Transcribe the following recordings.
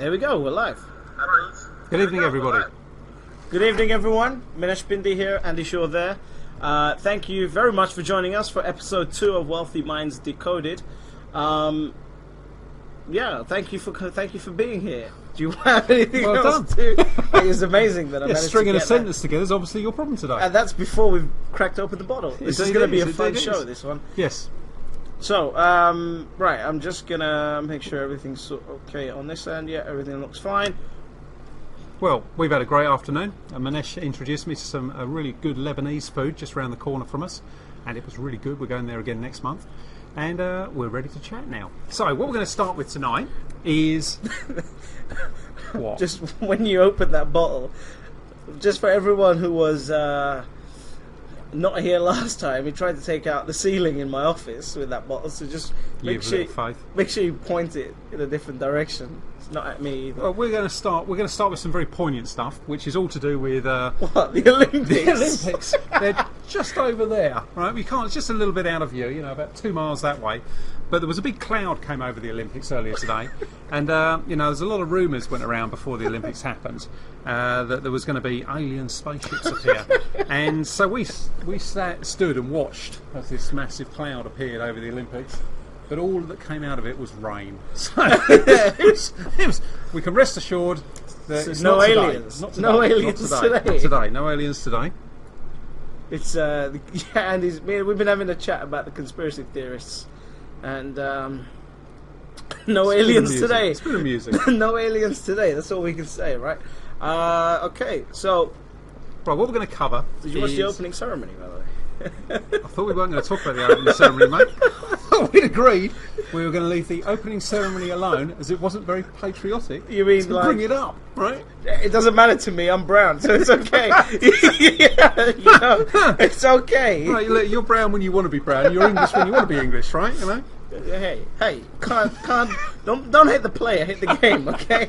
There we go, we're live. Good evening, everybody. Good evening, everyone. Minesh Bindi here, Andy Shaw there. Thank you very much for joining us for episode 2 of Wealthy Minds Decoded. Thank you for being here. Do you have anything else to? It's amazing that I managed stringing to a get sentence together is obviously your problem today. And that's before we've cracked open the bottle. This is going to be a fun show, this one. Yes. So, right, I'm just going to make sure everything's okay on this end. Yeah, everything looks fine. Well, we've had a great afternoon. Manesh introduced me to some really good Lebanese food just around the corner from us, and it was really good. We're going there again next month, and we're ready to chat now. So, what we're going to start with tonight is what? Just when you open that bottle, just for everyone who was not here last time, he tried to take out the ceiling in my office with that bottle. So just make sure you point it in a different direction. It's not at me either. Well, we're going to start with some very poignant stuff, which is all to do with what, the Olympics. The Olympics. They're just over there, right? We can't. It's just a little bit out of view, about 2 miles that way. But there was a big cloud came over the Olympics earlier today, and there's a lot of rumours went around before the Olympics happened that there was going to be alien spaceships appear, and so we stood and watched as this massive cloud appeared over the Olympics. But all that came out of it was rain. So we can rest assured that it's no not aliens. Today. Not today. No aliens Not today. Not today. No aliens today. It's and we've been having a chat about the conspiracy theorists, and no aliens today. It's been amusing. No aliens today. That's all we can say, right? Okay, so right, what we're going to cover. Did you watch the opening ceremony, by the way? I thought we weren't going to talk about the opening ceremony, mate. We'd agreed we were going to leave the opening ceremony alone, as it wasn't very patriotic. You mean like bring it up, right? It doesn't matter to me. I'm brown, so it's okay. It's okay. Right, look, you're brown when you want to be brown. You're English when you want to be English, right? Hey, can't don't hit the player, hit the game, okay?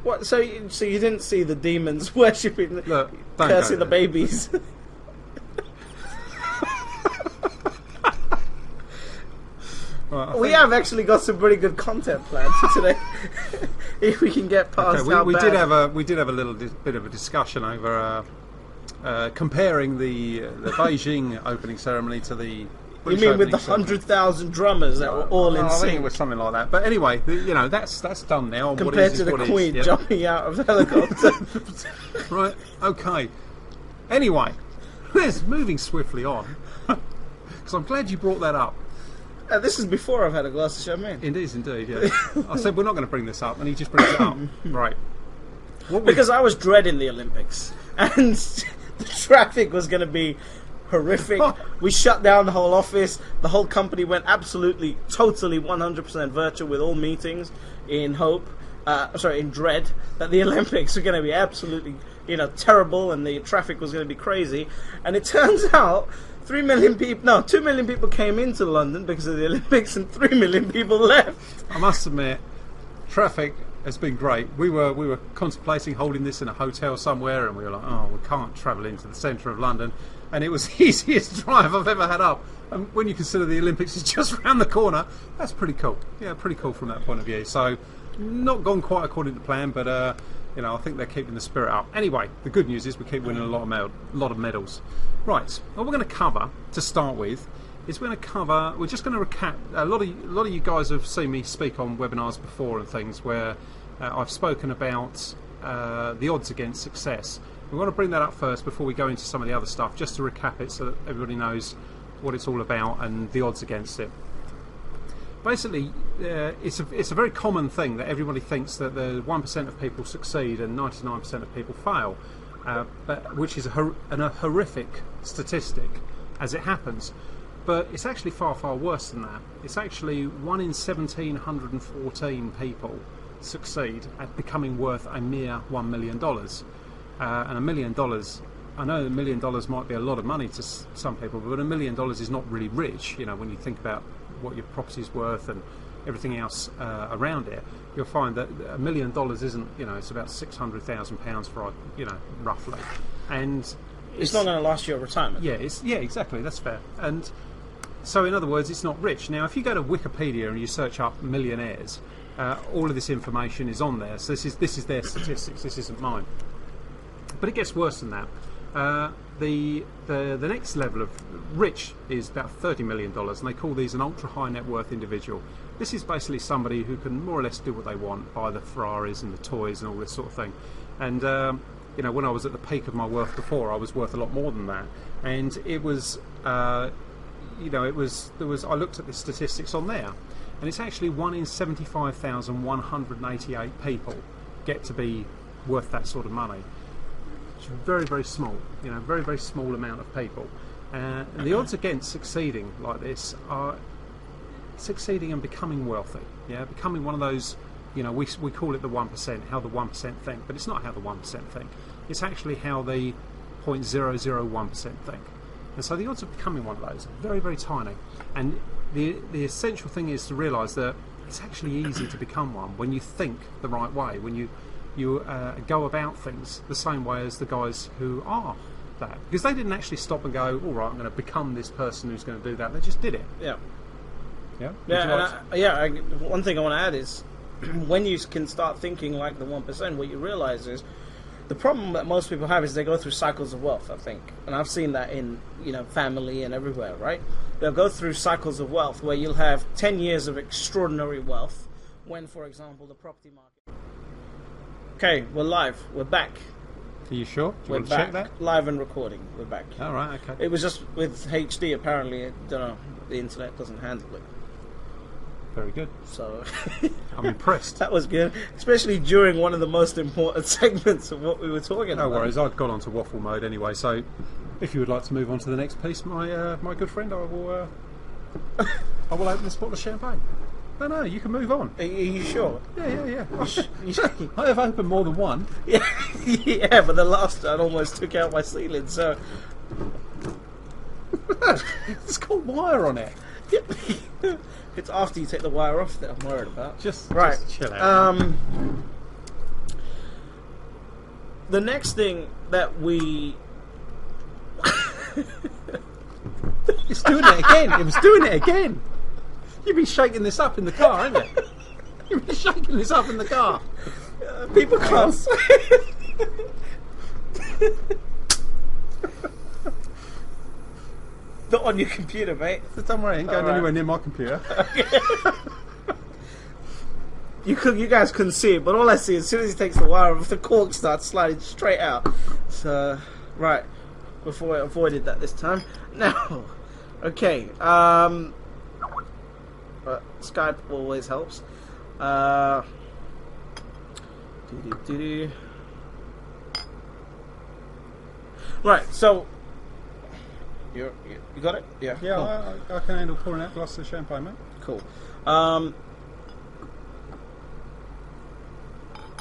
What? So you didn't see the demons worshipping, cursing the babies? Right, we have actually got some pretty good content planned for today. If we can get past we did have a little bit of a discussion over comparing the Beijing opening ceremony to the. You mean with the 100,000 drummers that were all in sync? I think it was something like that. But anyway, that's done now. Compared to the Queen jumping out of helicopter. Right. Okay. Anyway, let's moving swiftly on. Because I'm glad you brought that up. This is before I've had a glass of champagne. It is indeed, yeah. I said we're not going to bring this up, and he just brings it up. Right. Because I was dreading the Olympics, and the traffic was going to be horrific. We shut down the whole office. The whole company went absolutely, totally 100% virtual with all meetings in in dread that the Olympics were going to be absolutely, terrible, and the traffic was going to be crazy. And it turns out 2 million people came into London because of the Olympics, and 3 million people left. I must admit, traffic has been great. We were contemplating holding this in a hotel somewhere, and we were like, we can't travel into the centre of London. And it was the easiest drive I've ever had up. And when you consider the Olympics is just around the corner, that's pretty cool. Yeah, pretty cool from that point of view. So, not gone quite according to plan, but I think they're keeping the spirit up. Anyway, the good news is we keep winning a lot of medals. Right, what we're going to cover to start with is we're just going to recap. A lot of you guys have seen me speak on webinars before and things where I've spoken about the odds against success. We want to bring that up first before we go into some of the other stuff, just to recap it so that everybody knows what it's all about and the odds against it. Basically, it's a very common thing that everybody thinks that the 1% of people succeed and 99% of people fail, which is a horrific statistic as it happens. But it's actually far, far worse than that. It's actually 1 in 1,714 people succeed at becoming worth a mere $1 million. And $1 million, I know $1 million might be a lot of money to some people, but $1 million is not really rich. When you think about what your property's worth and everything else around it, you'll find that $1 million isn't. It's about £600,000 for roughly, and it's not going to last your retirement. Yeah, exactly. That's fair. And so, in other words, it's not rich. Now, if you go to Wikipedia and you search up millionaires, All of this information is on there. So this is their statistics. This isn't mine. But it gets worse than that. The next level of rich is about $30 million, and they call these an ultra high net worth individual. This is basically somebody who can more or less do what they want, buy the Ferraris and the toys and all this sort of thing. And you know, when I was at the peak of my worth before, I was worth a lot more than that. And it was, you know, I looked at the statistics on there, and it's actually 1 in 75,188 people get to be worth that sort of money. It's very, very small, you know, very, very small amount of people. And the odds against succeeding like this are succeeding and becoming wealthy. Yeah, becoming one of those, you know, we call it the 1%, how the 1% think, but it's not how the 1% think. It's actually how the 0.001% think. And so the odds of becoming one of those are very, very tiny. And the essential thing is to realise that it's actually easy to become one when you think the right way, when you go about things the same way as the guys who are that. Because they didn't actually stop and go, all right, I'm going to become this person who's going to do that. They just did it. Yeah. Yeah? One thing I want to add is when you can start thinking like the 1%, what you realise is the problem that most people have is they go through cycles of wealth, I think. And I've seen that in, you know, family and everywhere, right? They'll go through cycles of wealth where you'll have 10 years of extraordinary wealth when, for example, the property market... Okay, we're live. We're back. Are you sure? Do you want to back. check that? Live and recording. We're back. All right, okay. It was just with HD, apparently. I don't know. The internet doesn't handle it. Very good. So I'm impressed. That was good, especially during one of the most important segments of what we were talking about. No worries, I've gone on to waffle mode anyway, so if you would like to move on to the next piece, my good friend, I will open this bottle of champagne. No, you can move on. Are you sure? Yeah. I have opened more than one. Yeah, but the last one almost took out my ceiling, so... It's got wire on it. It's after you take the wire off that I'm worried about. Just chill out. The next thing that we... It's doing it again. It was doing it again. You've been shaking this up in the car, haven't you? You've been shaking this up in the car. People can't... Not on your computer, mate. Don't worry, I ain't going anywhere near my computer. You guys couldn't see it, but all I see as soon as he takes the wire off, the cork starts sliding straight out. So, right, before I avoided that this time. Now, okay. Skype always helps. Right, so. You got it? Yeah. Yeah, cool. I can handle pouring out glasses of champagne, mate. Cool.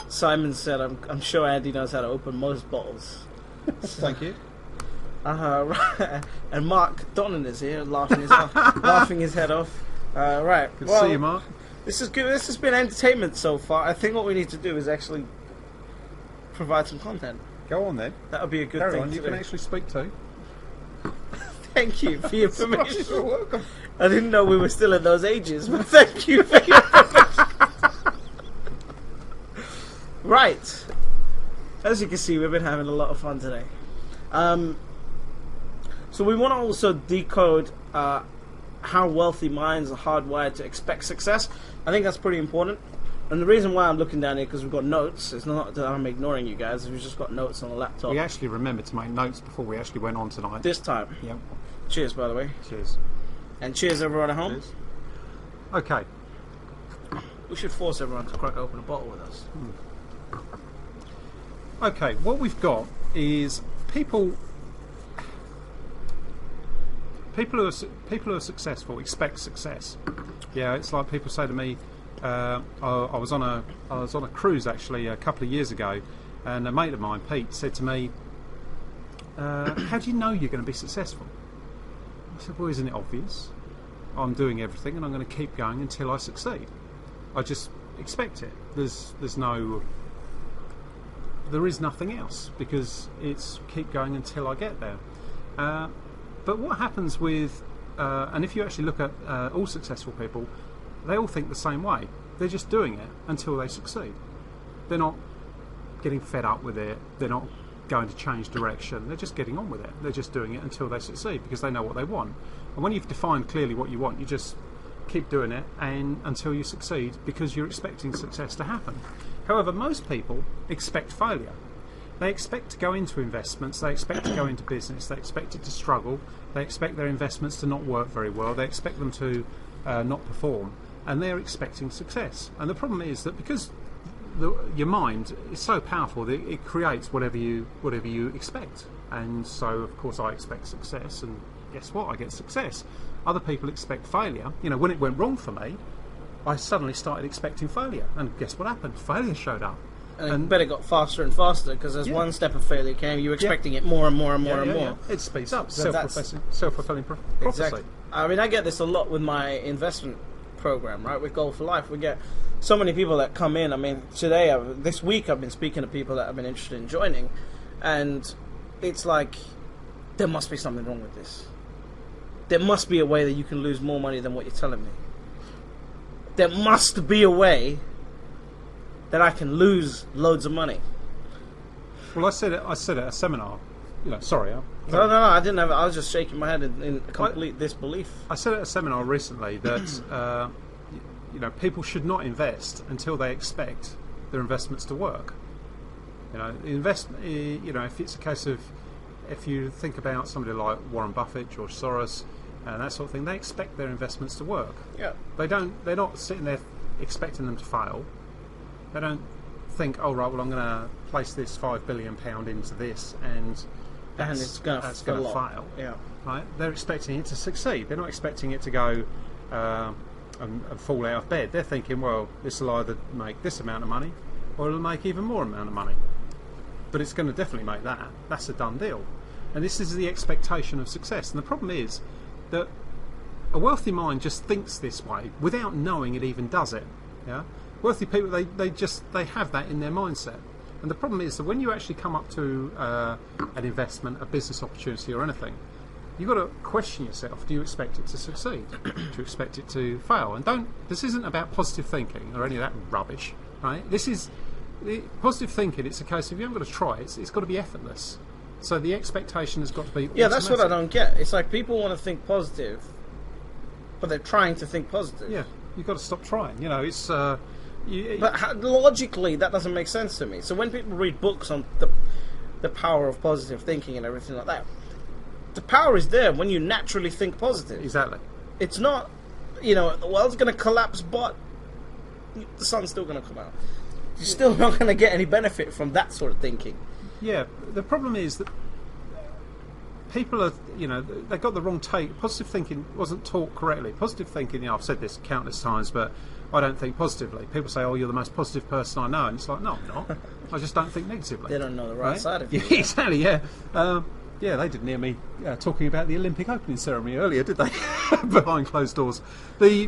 Simon said, "I'm sure Andy knows how to open most bottles." Thank you. Right. And Mark Donnan is here, laughing his head off. Right. Good to see you, Mark. This is good. This has been entertainment so far. I think what we need to do is actually provide some content. Go on then. That would be a good Carry thing. on. You can actually speak to. Thank you for your permission. You're welcome. I didn't know we were still in those ages, but thank you for your permission. Right. As you can see, we've been having a lot of fun today. So we want to also decode how wealthy minds are hardwired to expect success. I think that's pretty important. And the reason why I'm looking down here, because we've got notes. It's not that I'm ignoring you guys. We've just got notes on the laptop. We actually remembered to make notes before we actually went on tonight. This time. Yep. Cheers, by the way. Cheers. And cheers, everyone at home. Cheers. Okay. We should force everyone to crack open a bottle with us. Okay, what we've got is people who are successful expect success. Yeah, it's like people say to me, I was on a cruise actually a couple of years ago, and a mate of mine, Pete, said to me, "How do you know you're going to be successful?" I said, "Well, isn't it obvious? I'm doing everything, and I'm going to keep going until I succeed. I just expect it. There is nothing else, because it's keep going until I get there." But what happens with, and if you actually look at all successful people, they all think the same way. They're just doing it until they succeed. They're not getting fed up with it. They're not going to change direction. They're just getting on with it. They're just doing it until they succeed because they know what they want. And when you've defined clearly what you want, you just keep doing it and until you succeed because you're expecting success to happen. However, most people expect failure. They expect to go into investments, they expect to go into business, they expect it to struggle, they expect their investments to not work very well, they expect them to not perform, and they're expecting success. And the problem is that because your mind is so powerful that it creates whatever you expect. And so, of course, I expect success, and guess what? I get success. Other people expect failure. You know, when it went wrong for me, I suddenly started expecting failure, and guess what happened? Failure showed up. And bet it got faster and faster because as one step of failure came, you were expecting it more and more and more and more. It speeds up. So Self-fulfilling prophecy. Exactly. I mean, I get this a lot with my investment program, right? With Goal for Life, we get so many people that come in. I mean, this week, I've been speaking to people that have been interested in joining, and it's like there must be something wrong with this. There must be a way that you can lose more money than what you're telling me. There must be a way that I can lose loads of money. Well, I said at a seminar. You know, sorry. No, I didn't have. I was just shaking my head in complete disbelief. I said at a seminar recently that you know, people should not invest until they expect their investments to work. You know, You know, if it's a case of, if you think about somebody like Warren Buffett, George Soros, and that sort of thing, they expect their investments to work. Yeah. They're not sitting there expecting them to fail. They don't think, oh right, well I'm going to place this £5 billion into this and it's going to fail. Yeah. Right? They're expecting it to succeed. They're not expecting it to go and fall out of bed. They're thinking, well, this will either make this amount of money or it'll make even more amount of money. But it's going to definitely make that. That's a done deal. And this is the expectation of success. And the problem is that a wealthy mind just thinks this way without knowing it even does it. Yeah. Wealthy people, they have that in their mindset. And the problem is that when you actually come up to an investment, a business opportunity or anything, you've got to question yourself. Do you expect it to succeed? Do you expect it to fail? And this isn't about positive thinking or any of that rubbish, right? This is positive thinking. It's a case of you haven't got to try it. It's got to be effortless. So the expectation has got to be automatic. Yeah, that's what I don't get. It's like people want to think positive, but they're trying to think positive. Yeah, you've got to stop trying. You know, it's... But logically, that doesn't make sense to me. So when people read books on the power of positive thinking and everything like that, the power is there when you naturally think positive. Exactly. It's not, you know, the world's going to collapse, but the sun's still going to come out. You're still not going to get any benefit from that sort of thinking. Yeah, the problem is that people are, you know, they got the wrong take. Positive thinking wasn't taught correctly. Positive thinking, you know, I've said this countless times, but I don't think positively. People say, oh, you're the most positive person I know. And it's like, no, I'm not. I just don't think negatively. They don't know the right side of you. Yeah, exactly, yeah. Yeah, they didn't hear me talking about the Olympic opening ceremony earlier, did they? Behind closed doors. The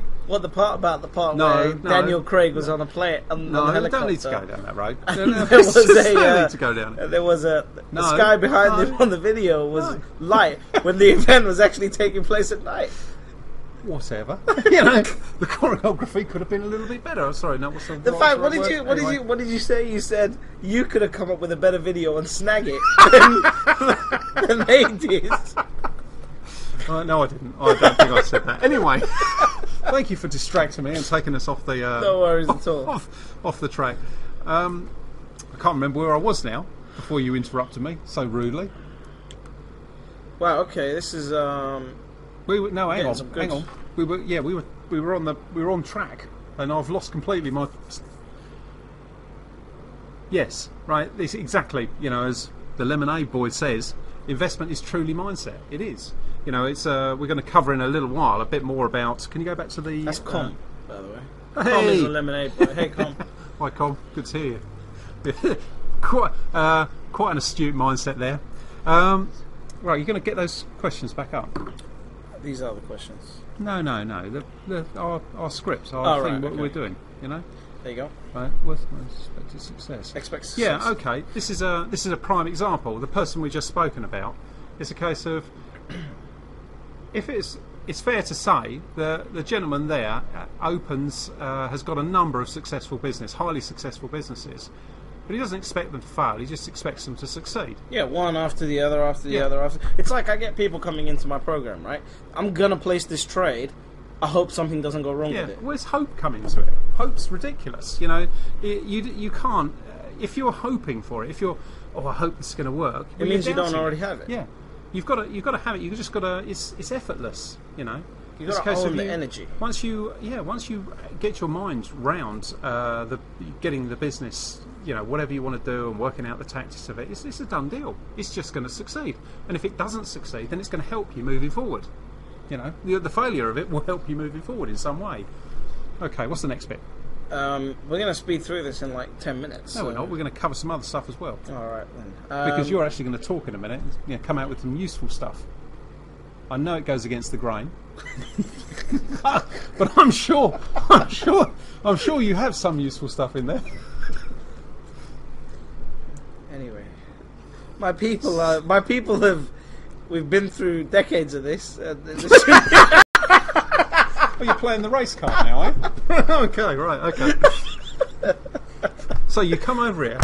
part where Daniel Craig was on a plane on the helicopter. No, don't need to go down that road. There was need to go down it. There was the sky behind him on the video was light when the event was actually taking place at night. Whatever. You know, the choreography could have been a little bit better. I'm sorry, no, what's the fact? What did you say? You said you could have come up with a better video and snag it than they did. No, I didn't. I don't think I said that. Anyway, thank you for distracting me and taking us off the. No worries at all. Off the track. I can't remember where I was now before you interrupted me so rudely. Wow. Okay. This is. Hang on. We were on track, and I've lost completely my. Yes, right. This exactly. You know, as the Lemonade Boy says, investment is truly mindset. It is. You know, it's. We're going to cover in a little while a bit more about. Can you go back to the? That's Com, by the way. Hey. Com is the Lemonade Boy. Hey, Com. Hi, Com. Good to hear you. quite an astute mindset there. Right, you're going to get those questions back up. These are the questions. No. Our scripts, our thing, what we're doing. You know. There you go. Right. What's expected success? Expect success. Yeah. Okay. This is a prime example. The person we just spoken about. It's a case of if it's it's fair to say the gentleman there has got a number of highly successful businesses, but he doesn't expect them to fail. He just expects them to succeed. Yeah, one after the other, after the other. It's like I get people coming into my program, right? I'm gonna place this trade. I hope something doesn't go wrong with it. Where's hope come into it? Hope's ridiculous. You know, you can't. If you're hoping for it, I hope this is going to work. It means you don't already have it. Yeah, you've got to have it. You've just got to. It's effortless. You know, you've got to own the energy. Once you get your mind round getting the business, you know, whatever you want to do and working out the tactics of it, it's a done deal. It's just going to succeed. And if it doesn't succeed, then it's going to help you moving forward. You know, the failure of it will help you moving forward in some way. Okay, what's the next bit? We're going to speed through this in like 10 minutes. No, we're not. We're going to cover some other stuff as well. All right, then. Because you're actually going to talk in a minute. You know, come out with some useful stuff. I know it goes against the grain, but I'm sure you have some useful stuff in there. Anyway, my people have. We've been through decades of this. Oh, you're playing the race card now, eh? Okay, right, okay. So you come over here.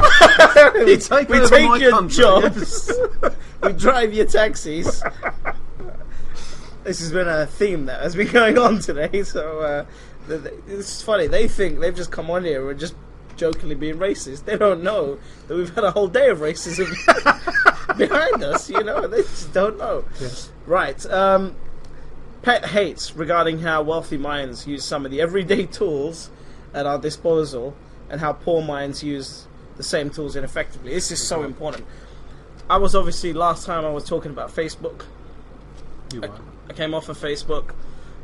You take we over take my your country, jobs. We drive your taxis. This has been a theme that has been going on today. So it's funny. They think they've just come on here and we're just jokingly being racist. They don't know that we've had a whole day of racism behind us. You know, they just don't know. Yes. Right. Pet hates regarding how wealthy minds use some of the everyday tools at our disposal and how poor minds use the same tools ineffectively. This is so important. I was obviously, last time I was talking about Facebook. I came off of Facebook,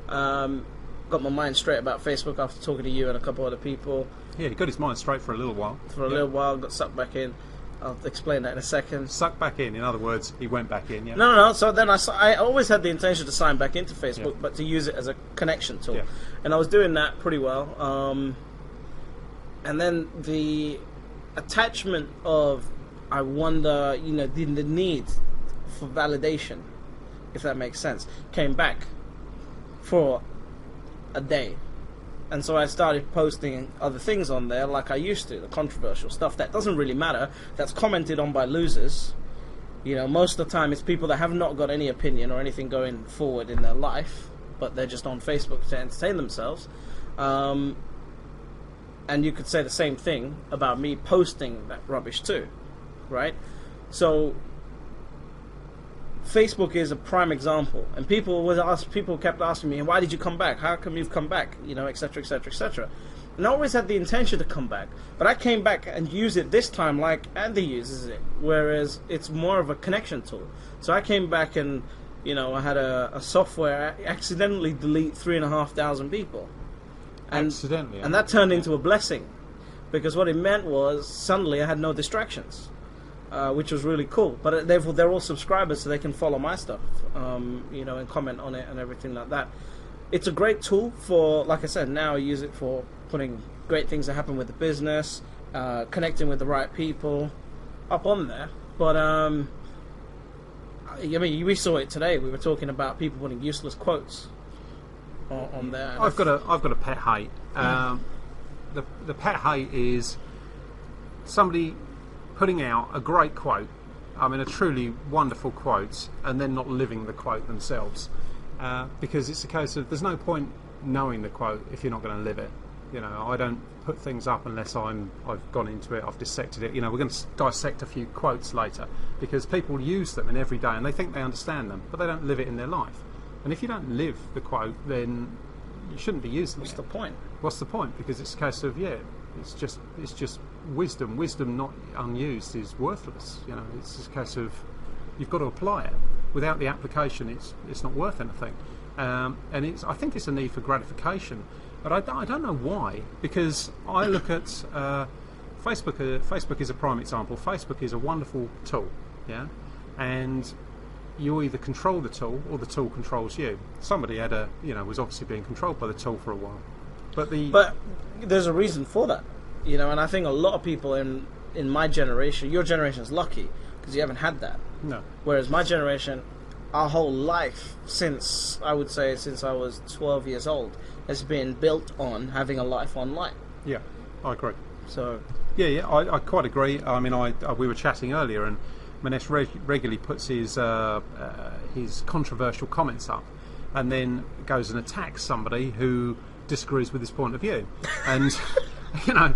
got my mind straight about Facebook after talking to you and a couple other people. Yeah, he got his mind straight for a little while. For a little while, got sucked back in. I'll explain that in a second. Sucked back in other words, he went back in, yeah? No. So then I always had the intention to sign back into Facebook, but to use it as a connection tool. Yeah. And I was doing that pretty well. And then the attachment of, I wonder, you know, the need for validation, if that makes sense, came back for a day. And so I started posting other things on there like I used to, the controversial stuff that doesn't really matter, that's commented on by losers. You know, most of the time it's people that have not got any opinion or anything going forward in their life, but they're just on Facebook to entertain themselves. And you could say the same thing about me posting that rubbish too, right? So Facebook is a prime example, and people kept asking me, why did you come back? How come you've come back? You know, etc., etc., etc. And I always had the intention to come back, but I came back and used it this time like Andy uses it, whereas it's more of a connection tool. So I came back and, you know, I had a software accidentally delete 3,500 people. Accidentally. And that turned into a blessing, because what it meant was suddenly I had no distractions. Which was really cool, but they're all subscribers, so they can follow my stuff, you know, and comment on it and everything like that. It's a great tool for, like I said, now I use it for putting great things that happen with the business, connecting with the right people up on there. But I mean, we saw it today. We were talking about people putting useless quotes on there. I've got a pet hate. The pet hate is somebody putting out a great quote, I mean a truly wonderful quote, and then not living the quote themselves, because it's a case of there's no point knowing the quote if you're not going to live it. You know, I don't put things up unless I've gone into it, I've dissected it. You know, we're going to dissect a few quotes later, because people use them in every day and they think they understand them, but they don't live it in their life. And if you don't live the quote, then you shouldn't be using it. What's the point? What's the point? Because it's a case of, it's just wisdom. Wisdom not unused is worthless. You know, it's just a case of you've got to apply it. Without the application, it's not worth anything. And I think it's a need for gratification, but I don't know why. Because I look at Facebook. Facebook is a prime example. Facebook is a wonderful tool, yeah, and you either control the tool or the tool controls you. Somebody was obviously being controlled by the tool for a while. But there's a reason for that, you know, and I think a lot of people in my generation, your generation is lucky because you haven't had that. No. Whereas my generation, our whole life, since I would say since I was 12 years old, has been built on having a life online. Yeah, I agree. So Yeah, I quite agree. I mean, we were chatting earlier, and Manesh regularly puts his controversial comments up, and then goes and attacks somebody who disagrees with his point of view. And you know,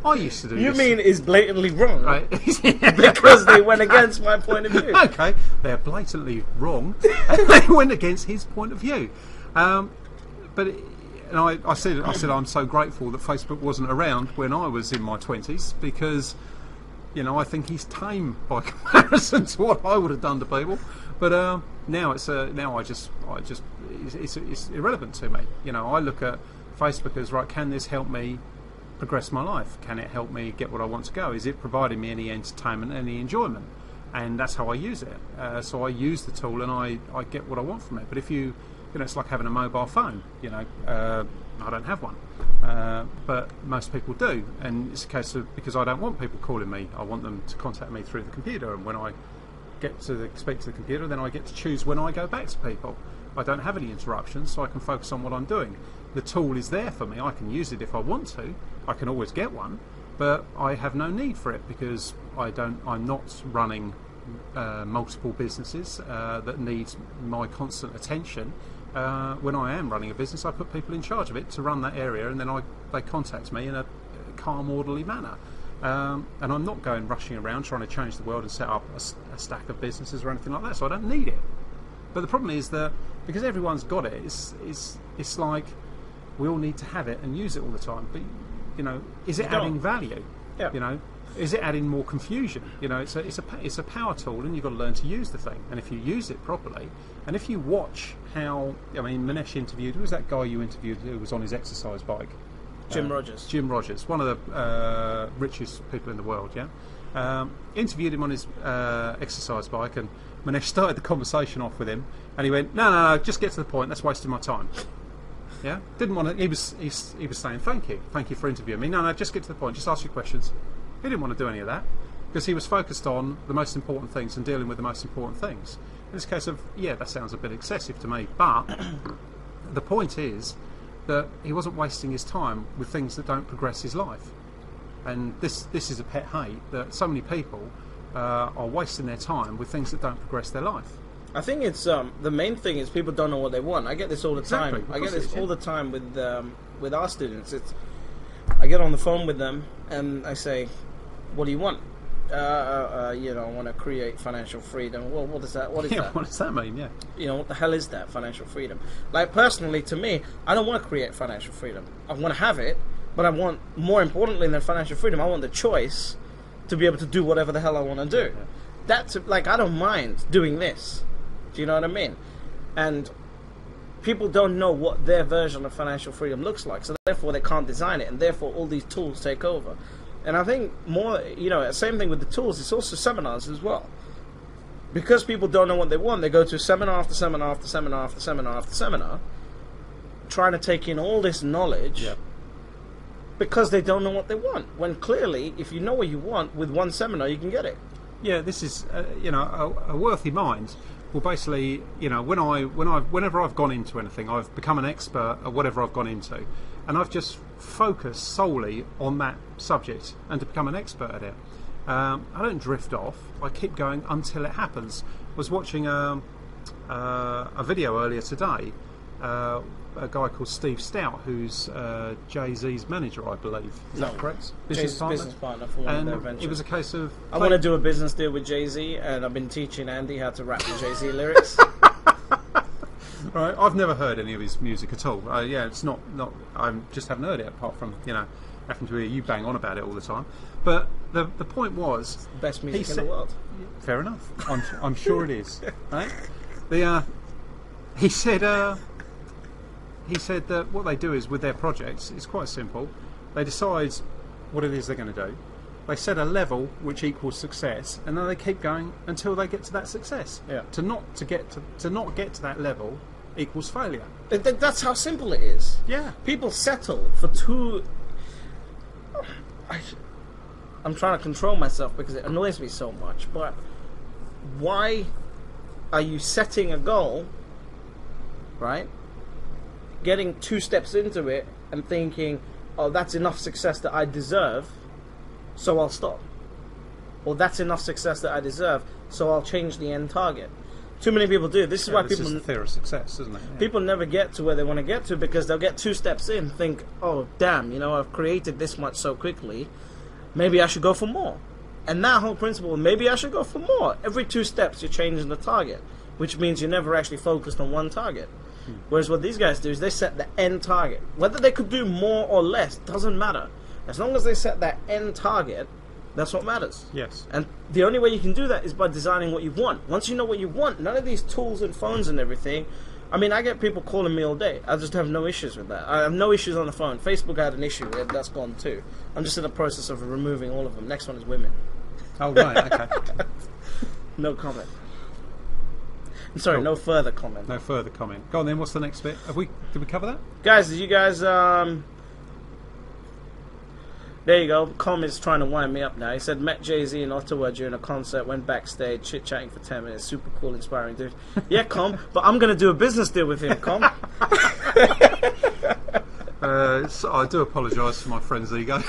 I used to do you this. mean is blatantly wrong, Right? because they went against my point of view. Okay, they're blatantly wrong, and they went against his point of view. And I said I'm so grateful that Facebook wasn't around when I was in my 20s, because I think he's tame by comparison to what I would have done to people. But now it's irrelevant to me. I look at Facebook as, right, can this help me progress my life? Can it help me get what I want to go? Is it providing me any entertainment, any enjoyment? And that's how I use it. So I use the tool and I get what I want from it. But if it's like having a mobile phone. I don't have one, but most people do, and it's a case of, because I don't want people calling me, I want them to contact me through the computer. And when I get to speak to the computer, then I get to choose when I go back to people. I don't have any interruptions, so I can focus on what I'm doing. The tool is there for me. I can use it if I want to. I can always get one, but I have no need for it, because I'm not running multiple businesses that need my constant attention. When I am running a business, I put people in charge of it to run that area, and then they contact me in a calm, orderly manner. And I'm not going rushing around trying to change the world and set up a stack of businesses or anything like that, so I don't need it. But the problem is that because everyone's got it, it's like we all need to have it and use it all the time. But is it adding value? Yeah. Is it adding more confusion? It's a power tool, and you've got to learn to use the thing. And if you use it properly, and if you watch how, Manesh interviewed, who was that guy you interviewed who was on his exercise bike? Jim Rogers. Jim Rogers, one of the richest people in the world. Yeah, interviewed him on his exercise bike, and Manesh started the conversation off with him, and he went, "No, just get to the point. That's wasting my time." Yeah, didn't want to. He was saying, "Thank you for interviewing me." No, just get to the point. Just ask your questions. He didn't want to do any of that, because he was focused on the most important things and dealing with the most important things. In this case of, that sounds a bit excessive to me, but the point is that he wasn't wasting his time with things that don't progress his life. And this is a pet hate, that so many people are wasting their time with things that don't progress their life. I think it's the main thing is people don't know what they want. I get this all the time. I get this all the time with our students. I get on the phone with them and I say, "What do you want?" I want to create financial freedom. Well, what is that? What is that? What does that mean? Yeah. What the hell is that, financial freedom? Like, personally, to me, I don't want to create financial freedom. I want to have it, but I want, more importantly than financial freedom, I want the choice to be able to do whatever the hell I want to do. Yeah. That's, like, I don't mind doing this. Do you know what I mean? And people don't know what their version of financial freedom looks like, so therefore they can't design it, and therefore all these tools take over. And I think more, same thing with the tools, it's also seminars as well. Because people don't know what they want, they go to seminar after seminar after seminar after seminar after seminar, trying to take in all this knowledge, because they don't know what they want. When clearly, if you know what you want, with one seminar you can get it. Yeah, this is, a worthy mind. Well, basically, whenever I've gone into anything, I've become an expert at whatever I've gone into, and I've just focused solely on that subject and to become an expert at it. I don't drift off. I keep going until it happens. I was watching a video earlier today. A guy called Steve Stout, who's Jay-Z's manager, I believe. Is that correct? Business partner for one of their ventures. It was a case of... I want to do a business deal with Jay-Z, and I've been teaching Andy how to rap the Jay-Z lyrics. Right, I've never heard any of his music at all. It's not. I just haven't heard it, apart from having to hear you bang on about it all the time. But the point was, best music in the world. Fair enough. I'm sure it is. Right? He said that what they do is, with their projects, it's quite simple. They decide what it is they're going to do. They set a level which equals success, and then they keep going until they get to that success. Yeah. To not get to that level equals failure. That's how simple it is. Yeah. People settle for two. I'm trying to control myself because it annoys me so much. But why are you setting a goal, right? Getting 2 steps into it and thinking, oh, that's enough success that I deserve, so I'll stop. Or that's enough success that I deserve, so I'll change the end target. Too many people do. This is why this people... is the fear of success, isn't it? Yeah. People never get to where they want to get to because they'll get 2 steps in, think, oh, damn, you know, I've created this much so quickly, maybe I should go for more. And that whole principle, maybe I should go for more. Every 2 steps, you're changing the target, which means you're never actually focused on one target. Whereas what these guys do is they set the end target. Whether they could do more or less doesn't matter. As long as they set that end target, that's what matters. Yes. And the only way you can do that is by designing what you want. Once you know what you want, none of these tools and phones and everything. I mean, I get people calling me all day. I just have no issues with that. I have no issues on the phone. Facebook had an issue. That's gone too. I'm just in the process of removing all of them. Next one is women. Oh, right, okay. No comment. I'm sorry, Cool. no further comment. No further comment. Go on then, what's the next bit? Did we cover that? Guys, did you guys, there you go. Com is trying to wind me up now. He said, met Jay-Z in Ottawa during a concert, went backstage, chit-chatting for 10 minutes. Super cool, inspiring dude. Yeah, Com, but I'm going to do a business deal with him, Com. I do apologise for my friend's ego.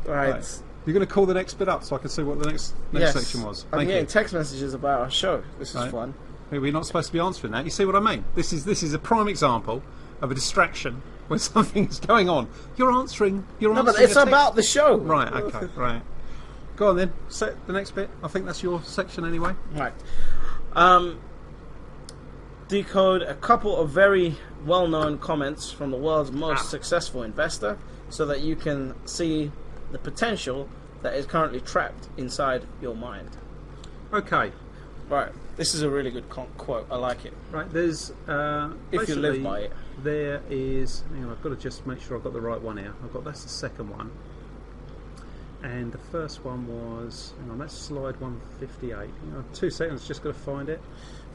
Right. You're going to call the next bit up so I can see what the next Yes. section was. I'm Thank getting you. text messages about our show. This is Right. fun. We're not supposed to be answering that. You see what I mean? This is a prime example of a distraction when something's going on. You're answering. No, but answering it's a text. about the show. Right. Okay. Right. Go on then. Set the next bit. I think that's your section anyway. Right. Decode a couple of very well-known comments from the world's most successful investor so that you can see the potential that is currently trapped inside your mind. Okay. Right. This is a really good quote. I like it. Right. There's If you live basically, by it. There is. Hang on. I've got to just make sure I've got the right one here. That's the second one. And the first one was. Hang on. That's slide 158. Hang on, 2 seconds. Just got to find it.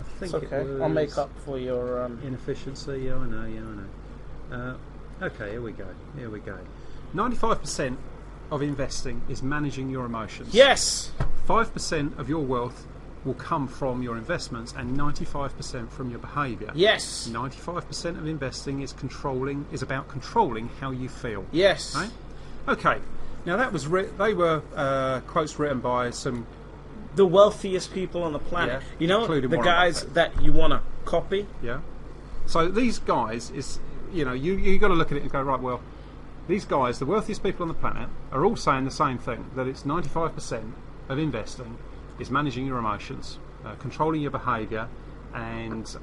I think It's okay. it was I'll make up for your... inefficiency. Yeah, I know. Okay. Here we go. 95% of investing is managing your emotions. Yes! 5% of your wealth will come from your investments and 95% from your behaviour. Yes! 95% of investing is about controlling how you feel. Yes! Right? Okay. Now that was they were quotes written by some The wealthiest people on the planet. Yeah, You know, including the Warren guys Buffett. that you want to copy. Yeah. So these guys you got to look at it and go, right, well, these guys, the wealthiest people on the planet, are all saying the same thing, that it's 95% of investing is managing your emotions, controlling your behaviour, and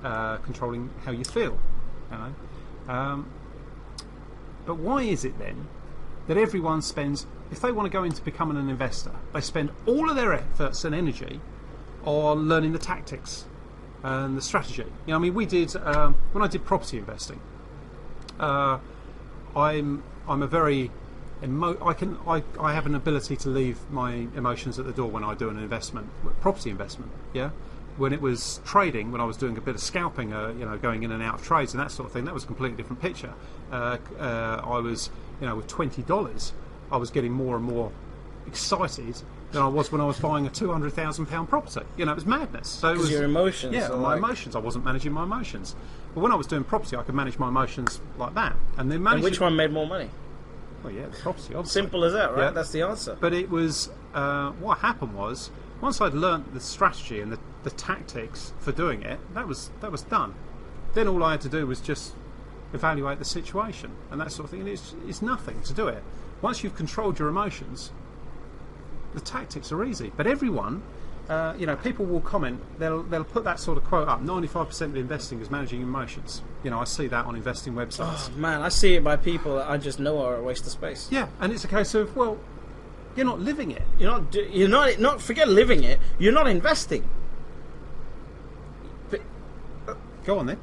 controlling how you feel. You know? But why is it then that everyone spends, if they want to go into becoming an investor, they spend all of their efforts and energy on learning the tactics and the strategy? You know, I mean, we did when I did property investing. I'm a very I have an ability to leave my emotions at the door when I do an investment, property investment. Yeah, when it was trading, when I was doing a bit of scalping, going in and out of trades and that sort of thing, that was a completely different picture. I was, with $20, I was getting more and more excited than I was when I was buying a £200,000 property. It was madness. So it was your emotions. Yeah, are my like- emotions. I wasn't managing my emotions. But when I was doing property, I could manage my emotions like that. And then And manage which one made more money? Well, yeah, the property, obviously. Simple as that, right? Yeah. That's the answer. But it was what happened was once I'd learnt the strategy and the tactics for doing it, that was done. Then all I had to do was just evaluate the situation and that sort of thing. And it's nothing to do it. Once you've controlled your emotions, the tactics are easy. But everyone, people will comment. They'll put that sort of quote up. 95% of investing is managing emotions. I see that on investing websites. Oh, man, I see it by people that I just know are a waste of space. Yeah, and it's a case of, well, you're not living it. You're not. Forget living it. You're not investing. But Go on then.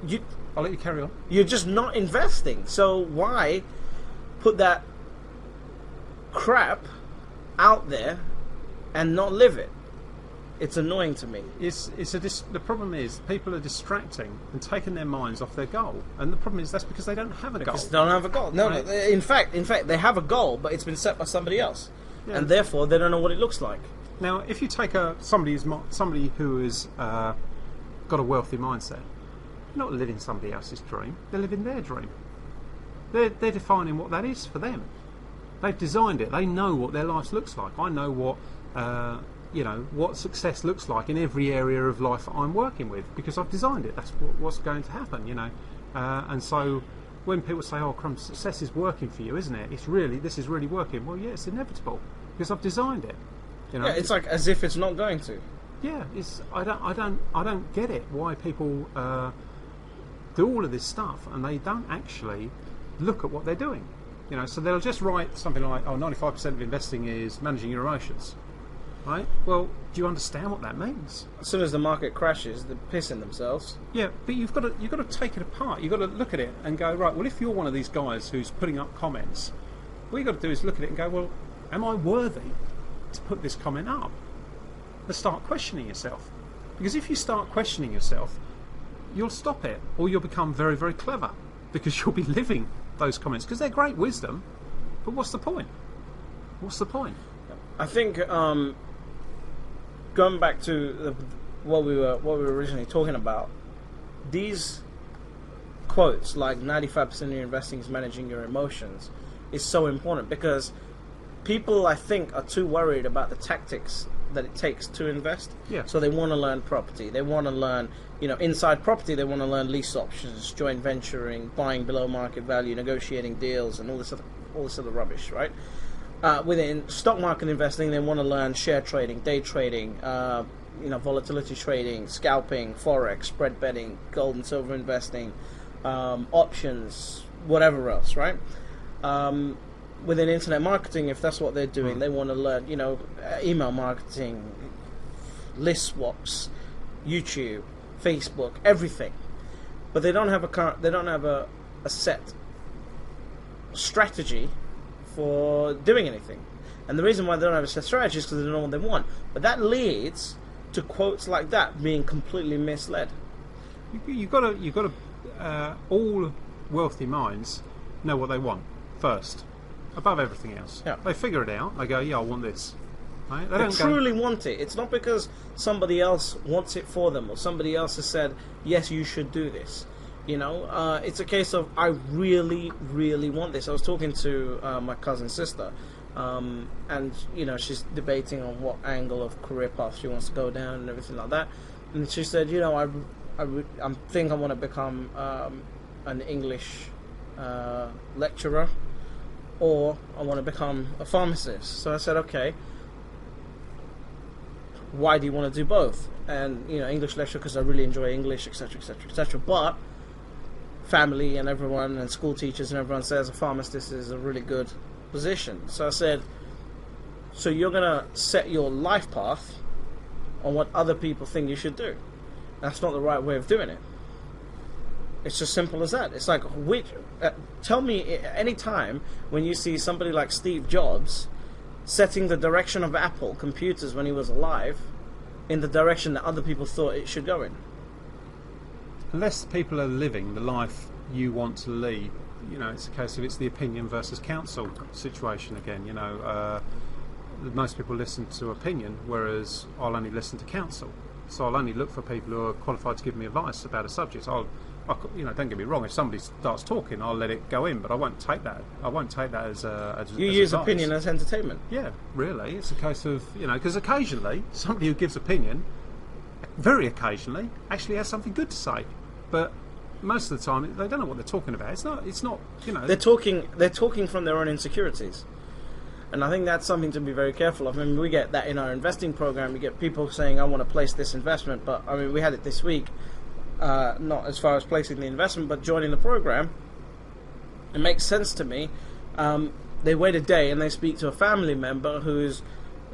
you, I'll let you carry on. you're just not investing. So why put that crap out there and not live it? It's annoying to me. The problem is people are distracting and taking their minds off their goal, and the problem is that's because they don't have a goal. Because they don't have a goal. No, Right. no. In fact, they have a goal, but it's been set by somebody else, Yeah. and therefore they don't know what it looks like. Now, if you take somebody who has got a wealthy mindset, they're not living somebody else's dream, they're living their dream. They're defining what that is for them. They've designed it. They know what their life looks like. I know what what success looks like in every area of life that I'm working with, because I've designed it. That's what's going to happen, and so when people say, "Oh, Crumb, success is working for you, isn't it? This is really working." Well, yeah, it's inevitable because I've designed it. Yeah, it's like as if it's not going to. Yeah, I don't get it why people do all of this stuff and they don't actually look at what they're doing. So they'll just write something like, 95% of investing is managing your emotions. Right? Well, do you understand what that means? As soon as the market crashes, they're pissing themselves. Yeah, but you've got to take it apart. You've got to look at it and go, right, well, if you're one of these guys who's putting up comments, what you've got to do is look at it and go, well, am I worthy to put this comment up? To start questioning yourself. Because if you start questioning yourself, you'll stop it, or you'll become very, very clever, because you'll be living those comments, because they're great wisdom, but what's the point? What's the point? I think going back to what we were originally talking about, these quotes like 95% of your investing is managing your emotions is so important, because people, I think, are too worried about the tactics that it takes to invest. Yeah. So they want to learn property. They want to learn, inside property. They want to learn lease options, joint venturing, buying below market value, negotiating deals, and all this other rubbish, right? Within stock market investing, they want to learn share trading, day trading, volatility trading, scalping, forex, spread betting, gold and silver investing, options, whatever else, right? Within internet marketing, if that's what they're doing, they want to learn, email marketing, list swaps, YouTube, Facebook, everything. But they don't have a set strategy for doing anything. And the reason why they don't have a set strategy is because they don't know what they want. But that leads to quotes like that being completely misled. You've got to all wealthy minds know what they want first, above everything else. Yeah. They figure it out. They go, yeah, I want this. Right? They truly want it. It's not because somebody else wants it for them, or somebody else has said, yes, you should do this. It's a case of, I really, really want this. I was talking to my cousin's sister, and she's debating on what angle of career path she wants to go down and everything like that. And she said, I think I want to become an English lecturer, or I want to become a pharmacist. So I said, okay, why do you want to do both? And English lecturer because I really enjoy English, etc., etc., etc. But family and everyone and school teachers and everyone says a pharmacist is a really good position. So I said, so you're going to set your life path on what other people think you should do. That's not the right way of doing it. It's just simple as that. It's like, tell me any time when you see somebody like Steve Jobs setting the direction of Apple computers when he was alive in the direction that other people thought it should go in. Unless people are living the life you want to lead, it's a case of it's the opinion versus counsel situation again. Most people listen to opinion, whereas I'll only listen to counsel. So I'll only look for people who are qualified to give me advice about a subject. Don't get me wrong. If somebody starts talking, I'll let it go in, but I won't take that. I won't take that as you as use advice. Opinion as entertainment. Yeah, really. It's a case of because occasionally somebody who gives opinion, very occasionally, actually has something good to say, but most of the time they don't know what they're talking about. It's not. They're talking from their own insecurities. And I think that's something to be very careful of. I mean, we get that in our investing program. We get people saying, I want to place this investment. But, I mean, we had it this week. Not as far as placing the investment, but joining the program. It makes sense to me. They wait a day and they speak to a family member who's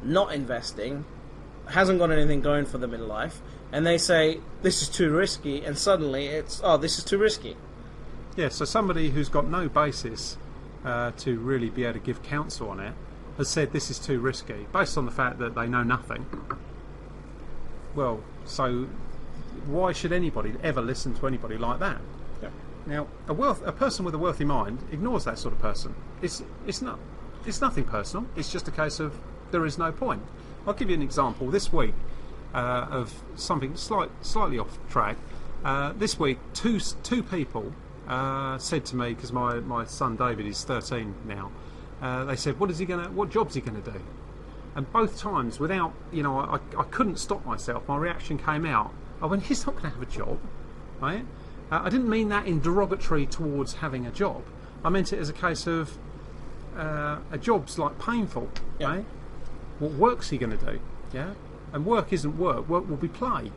not investing, hasn't got anything going for them in life. And they say, this is too risky. And suddenly it's, this is too risky. Yeah, so somebody who's got no basis to really be able to give counsel on it has said this is too risky based on the fact that they know nothing. Well, so why should anybody ever listen to anybody like that? Yeah. Now, a person with a wealthy mind ignores that sort of person. It's nothing personal. It's just a case of there is no point. I'll give you an example. This week of something slightly off track. This week, two people said to me, because my son David is 13 now. They said, what job's he gonna do? And both times, without, I couldn't stop myself. My reaction came out. I went, he's not going to have a job, right? I didn't mean that in derogatory towards having a job. I meant it as a case of a job's like painful, right? What work's he going to do? Yeah, and work isn't work. Work will be play.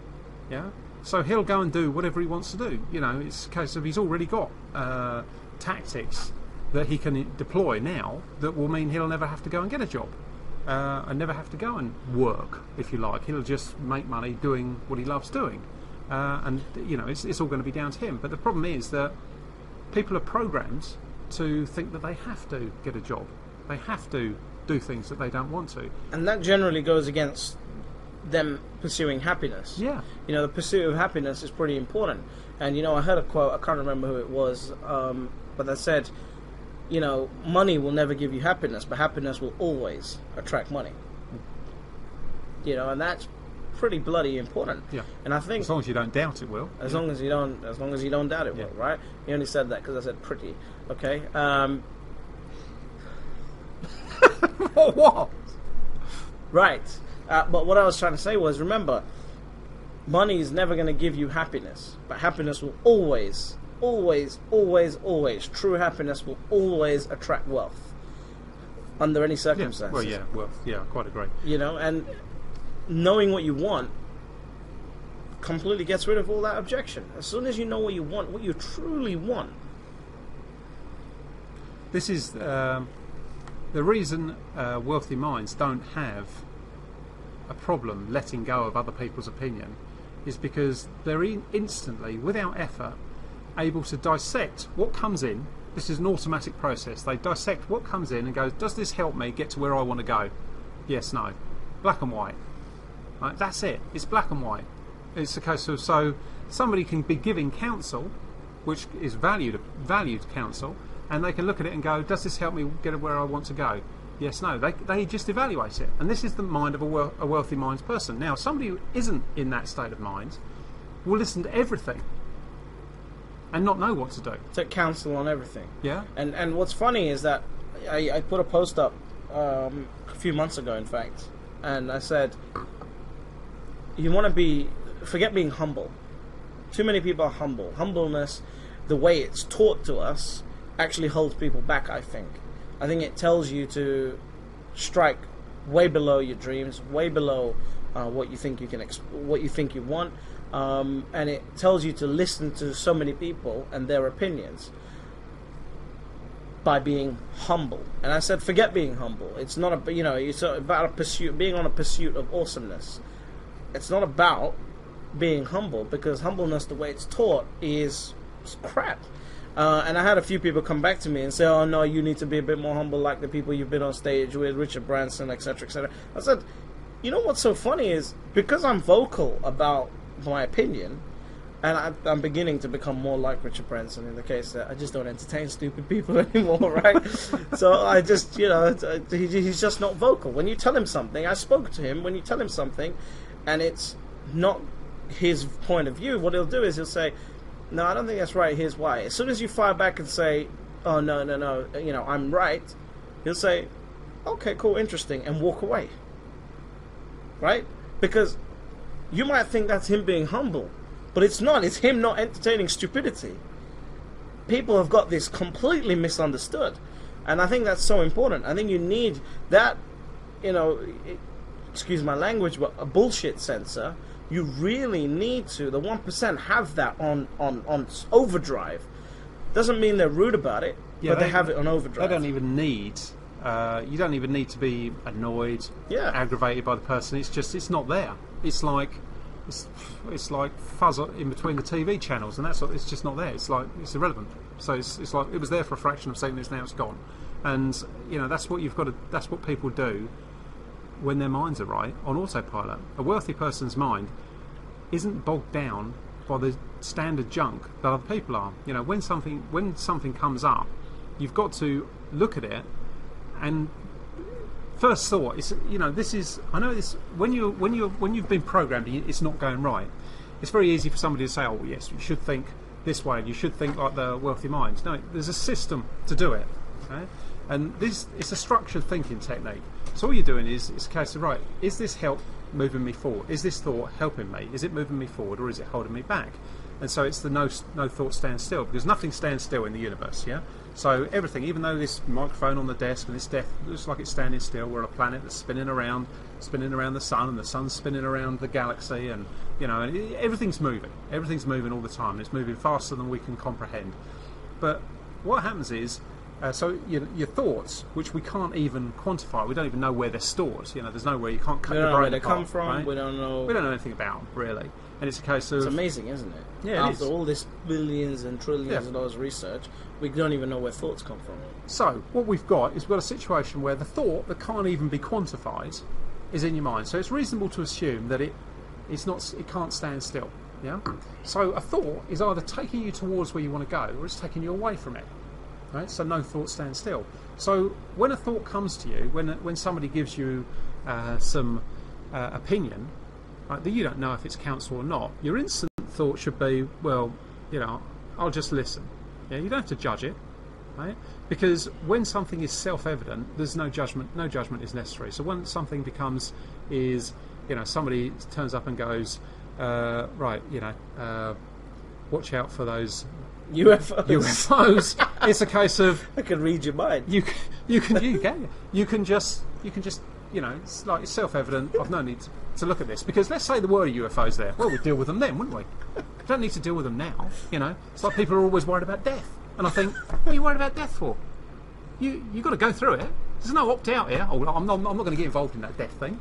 Yeah, so he'll go and do whatever he wants to do. It's a case of he's already got tactics that he can deploy now that will mean he'll never have to go and get a job. And never have to go and work, if you like. He'll just make money doing what he loves doing, and it's all going to be down to him. But the problem is that people are programmed to think that they have to get a job, they have to do things that they don't want to, and that generally goes against them pursuing happiness. Yeah, the pursuit of happiness is pretty important. And I heard a quote. I can't remember who it was, but they said, money will never give you happiness, but happiness will always attract money. And that's pretty bloody important. Yeah. And I think as long as you don't doubt it will. As long as you don't doubt it will, right? You only said that because I said pretty. Okay. What? Right. But what I was trying to say was, remember, money is never going to give you happiness, but happiness will always, true happiness will always attract wealth under any circumstances. I quite agree. And knowing what you want completely gets rid of all that objection. As soon as you know what you want, what you truly want. This is the reason wealthy minds don't have a problem letting go of other people's opinion is because they're instantly, without effort, able to dissect what comes in. This is an automatic process. They dissect what comes in and go, does this help me get to where I want to go? Yes, no. Black and white. Right? That's it. It's black and white. It's a case of, so somebody can be giving counsel, which is valued counsel, and they can look at it and go, does this help me get where I want to go? Yes, no. They just evaluate it. And this is the mind of a wealthy minds person. Now, somebody who isn't in that state of mind will listen to everything and not know what to do. Take counsel on everything. Yeah. And what's funny is that I put a post up a few months ago, in fact, and I said, forget being humble. Too many people are humble. Humbleness, the way it's taught to us, actually holds people back, I think. I think it tells you to strike way below your dreams, way below what you think you can, what you think you want. And it tells you to listen to so many people and their opinions by being humble. And I said, forget being humble. It's not it's about being on a pursuit of awesomeness. It's not about being humble, because humbleness, the way it's taught, is crap. And I had a few people come back to me and say, oh no, you need to be a bit more humble like the people you've been on stage with, Richard Branson, etc., etc. I said, what's so funny is, because I'm vocal about my opinion, and I'm beginning to become more like Richard Branson in the case that I just don't entertain stupid people anymore, right? So I just, he's just not vocal. When you tell him something, I spoke to him, when you tell him something and it's not his point of view, what he'll do is he'll say, no, I don't think that's right, here's why. As soon as you fire back and say, oh, no, I'm right, he'll say, okay, cool, interesting, and walk away. Right? Because you might think that's him being humble, but it's not. It's him not entertaining stupidity. People have got this completely misunderstood, and I think that's so important. I think you need that, excuse my language, but a bullshit sensor. You really need to, the 1% have that on overdrive. Doesn't mean they're rude about it, but they have it on overdrive. They don't even need, you don't even need to be annoyed, aggravated by the person. It's not there. It's like fuzz in between the TV channels, and it's just not there. It's irrelevant. So it's like it was there for a fraction of a second, now it's gone. And that's what you've got to. That's what people do when their minds are right on autopilot. A wealthy person's mind isn't bogged down by the standard junk that other people are. When something comes up, you've got to look at it and first thought is, this is, I know this, when you've been programmed, it's not going right. It's very easy for somebody to say, oh yes, you should think this way, and you should think like the wealthy minds. No, there's a system to do it, okay? And it's a structured thinking technique. So all you're doing is, it's a case of, right, is this help moving me forward? Is this thought helping me? Is it moving me forward, or is it holding me back? And so it's the no thought stands still, because nothing stands still in the universe, yeah? So everything, even though this microphone on the desk and this desk looks like it's standing still, we're on a planet that's spinning around the sun, and the sun's spinning around the galaxy, and and everything's moving. Everything's moving all the time. It's moving faster than we can comprehend. But what happens is, so your thoughts, which we can't even quantify, we don't even know where they're stored. There's nowhere, you can't cut your brain where they apart, come from. Right? We don't know anything about them, really. And it's a case of... It's amazing, isn't it? Yeah, After all this billions and trillions of dollars of research, we don't even know where thoughts come from. So what we've got is we've got a situation where the thought that can't even be quantified is in your mind. So it's reasonable to assume that it can't stand still. Yeah. So a thought is either taking you towards where you want to go, or it's taking you away from it. Right. So no thought stands still. So when a thought comes to you, when somebody gives you some opinion, right, that you don't know if it's counsel or not, your instant thought should be, well, I'll just listen. Yeah. You don't have to judge it. Right? Because when something is self-evident, there's no judgment. No judgment is necessary. So when something somebody turns up and goes, right, watch out for those UFOs. It's a case of I can read your mind. You can just it's like, it's self-evident. I've no need to look at this, because let's say there were UFOs there. Well, we'd deal with them then, wouldn't we? We don't need to deal with them now. It's like people are always worried about death. And I think, what are you worried about death for? You've got to go through it. There's no opt-out here. Oh, I'm not going to get involved in that death thing.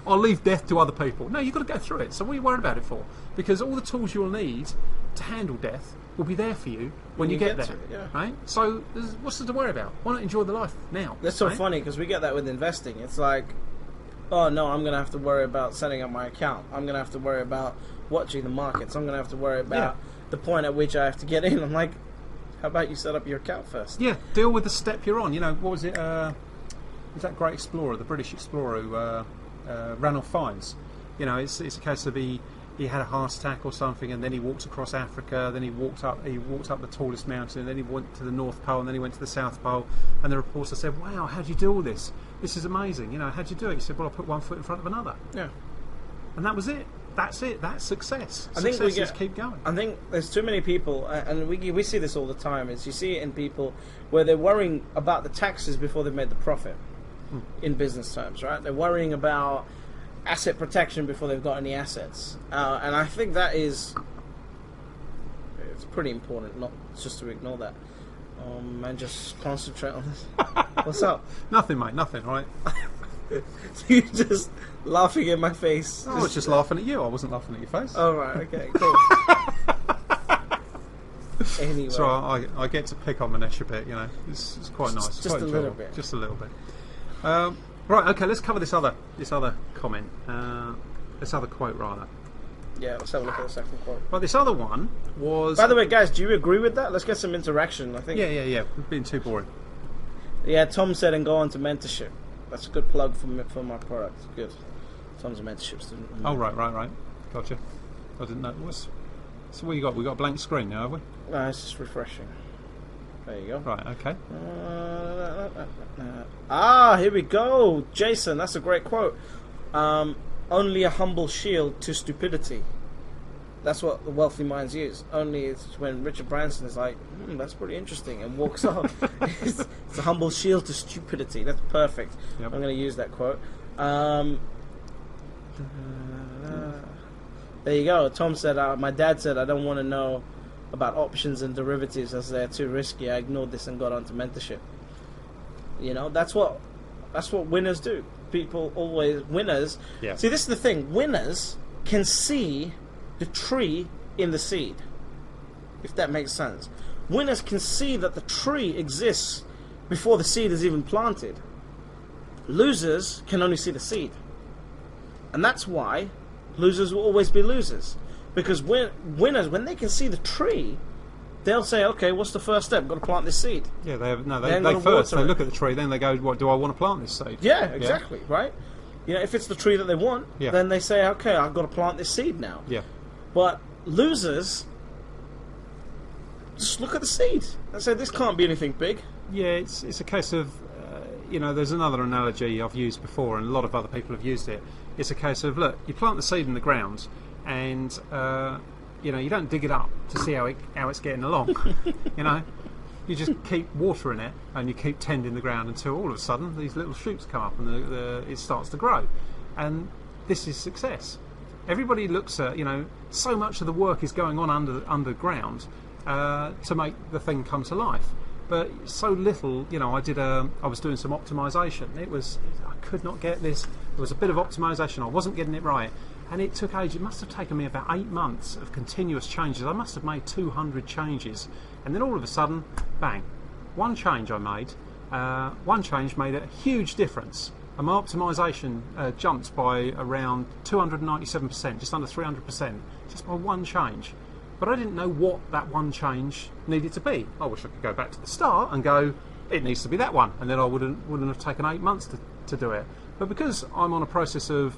I'll leave death to other people. No, you've got to go through it. So what are you worried about it for? Because all the tools you'll need to handle death will be there for you when you get there. To it, right? So what's there to worry about? Why not enjoy the life now? That's so funny, because we get that with investing. It's like, oh no, I'm going to have to worry about setting up my account. I'm going to have to worry about watching the markets. I'm going to have to worry about the point at which I have to get in. I'm like, how about you set up your account first? Yeah, deal with the step you're on. What was it? Was that great explorer, the British explorer, who Ranulph Fiennes? It's a case of he had a heart attack or something, and then he walked across Africa. Then he walked up the tallest mountain, and then he went to the North Pole, and then he went to the South Pole. And the reporter said, "Wow, how'd you do all this? This is amazing. How'd you do it?" He said, "Well, I put one foot in front of another." Yeah, and that was it. That's it. That's success. I think we keep going. I think there's too many people, and we see this all the time. Is you see it in people where they're worrying about the taxes before they've made the profit. In business terms, right? They're worrying about asset protection before they've got any assets, and I think it's pretty important not just to ignore that, and just concentrate on this. What's up? Nothing, mate. Nothing, right? You're just laughing in my face. I was just laughing at you. I wasn't laughing at your face. Oh, right, okay, cool. Anyway. So I get to pick on Manesh a bit, It's quite nice. Just quite a little bit. Just a little bit. Right, okay, let's cover this other comment. This other quote, rather. Yeah, let's have a look at the second quote. Well, this other one was... By the way, guys, do you agree with that? Let's get some interaction, I think. Yeah. We've been too boring. Yeah, Tom said, and go on to mentorship. That's a good plug for my product. Good. Tom's a mentorship student. Oh, right. Gotcha. I didn't know. So what you got? We got a blank screen now, have we? No, it's just refreshing. There you go. Right, okay. Here we go. Jason, that's a great quote. Only a humble shield to stupidity. That's what the wealthy minds use. Only it's when Richard Branson is like, that's pretty interesting, and walks off. It's a humble shield to stupidity. That's perfect. Yep. I'm going to use that quote. There you go. Tom said, my dad said, I don't want to know about options and derivatives as they're too risky. I ignored this and got onto mentorship. That's what winners do. People always winners. Yeah. See, this is the thing. Winners can see the tree in the seed, if that makes sense. Winners can see that the tree exists before the seed is even planted. Losers can only see the seed, and that's why losers will always be losers. Because winners, when they can see the tree, they'll say, okay, what's the first step? Got to plant this seed. Yeah, they have, no. Then They gotta first water they it. look at the tree, then they go, "What do I want to plant this seed?" Yeah, exactly, right? You know, if it's the tree that they want, Yeah. then they say, okay, I've got to plant this seed now. Yeah. But losers just look at the seed and say, this can't be anything big. Yeah, it's a case of, you know, there's another analogy I've used before, and a lot of other people have used it. It's a case of, look, you plant the seed in the ground, and you know, you don't dig it up to see how it's getting along. You know, you just keep watering it, and you keep tending the ground until all of a sudden these little shoots come up, and it starts to grow, and this is success. Everybody looks at, you know, so much of the work is going on underground to make the thing come to life. But so little, you know, I was doing some optimization. I could not get this. There was a bit of optimization. I wasn't getting it right. And it took ages. It must have taken me about 8 months of continuous changes. I must have made 200 changes. And then all of a sudden, bang. One change I made. One change made a huge difference. And my optimization jumped by around 297%, just under 300%, just by one change. But I didn't know what that one change needed to be. I wish I could go back to the start and go, it needs to be that one, and then I wouldn't have taken 8 months to do it. But because I'm on a process of,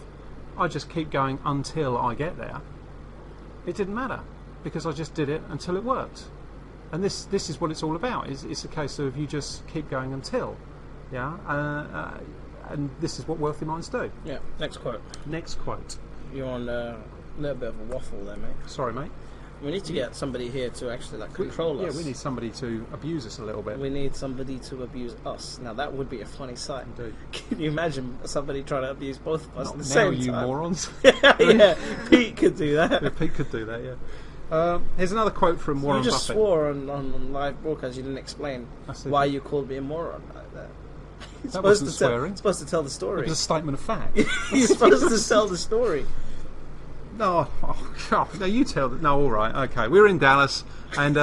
I just keep going until I get there, it didn't matter, because I just did it until it worked. And this is what it's all about. It's a case of you just keep going until, yeah. And this is what wealthy minds do. Yeah. Next quote. Next quote. You're on a little bit of a waffle there, mate. Sorry, mate. We need to get somebody here to actually control us. Yeah, we need somebody to abuse us a little bit. We need somebody to abuse us. Now that would be a funny sight. Indeed. Can you imagine somebody trying to abuse both of us Not at the now, same you time? morons. Yeah, Pete could do that. Yeah, Pete could do that, yeah. Here's another quote from Warren You just Buffett. swore on live broadcast. You didn't explain I said- why you called me a moron like that. You're That wasn't to tell, swearing. supposed to tell the It story. was a statement of fact. You're supposed to tell the story. No, no, you tell them. No, all right, okay. We were in Dallas, and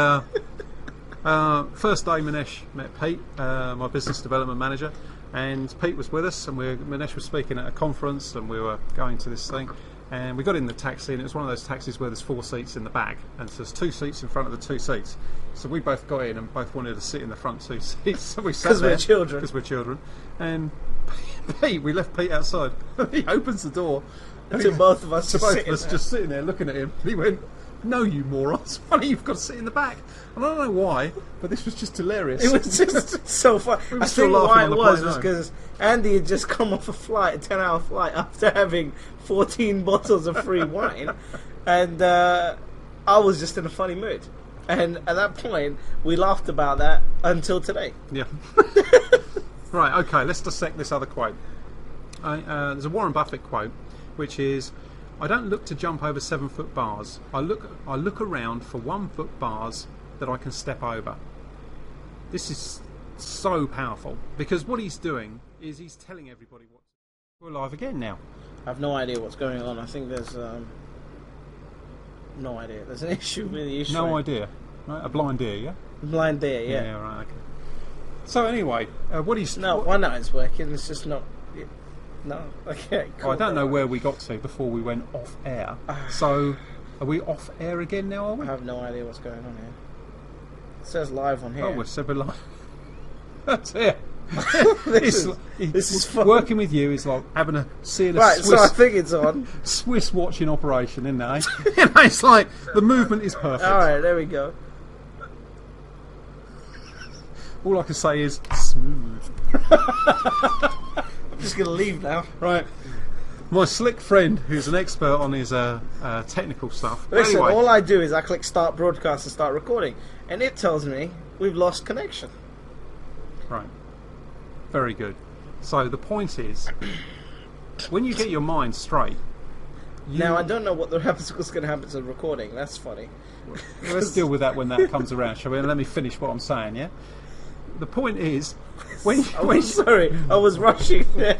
first day Manesh met Pete, my business development manager, and Pete was with us, and Manesh was speaking at a conference, and we were going to this thing, and we got in the taxi, and it was one of those taxis where there's 4 seats in the back, and so there's 2 seats in front of the 2 seats. So we both got in and both wanted to sit in the front 2 seats. So we sat 'Cause we're there, children. Because we're children, and we left Pete outside. He opens the door. To both of us, To just both sitting of us there. just sitting there looking at him. And he went, "No, you morons! Why do you've got to sit in the back?" And I don't know why, but this was just hilarious. It was just so fun. We were I still think laughing why on it the was plane home. because Andy had just come off a 10-hour flight, after having 14 bottles of free wine, and I was just in a funny mood. And at that point, we laughed about that until today. Yeah. Right. Okay. Let's dissect this other quote. There's a Warren Buffett quote, which is, "I don't look to jump over 7-foot bars. I look around for 1-foot bars that I can step over." This is so powerful, because what he's doing is he's telling everybody what. We're live again now. I have no idea what's going on. I think there's no idea. There's an issue with the issue. No idea. Right? A blind ear, yeah? Blind deer, yeah. Yeah, right, okay. So anyway, what he's... No, what- one night it's working. It's just not. No, okay. Cool. I don't know where we got to before we went off air. So, are we off air again now, are I we? have no idea what's going on here. It says live on here. Oh, we're super live. That's it. This is fun. Working with you is like having seeing a Right, so I Swiss, think it's on. Swiss watching operation, isn't it? You know, it's like the movement is perfect. Alright, there we go. All I can say is smooth. I'm just going to leave now. Right. My slick friend, who's an expert on his technical stuff. Listen, Anyway, all I do is I click start broadcast and start recording, and it tells me we've lost connection. right. Very good. So the point is, when you get your mind straight, Now, I don't know what's going to happen to the recording. That's funny. let's deal with that when that comes around, shall we? And let me finish what I'm saying, yeah? The point is, when I'm sorry, I was rushing there.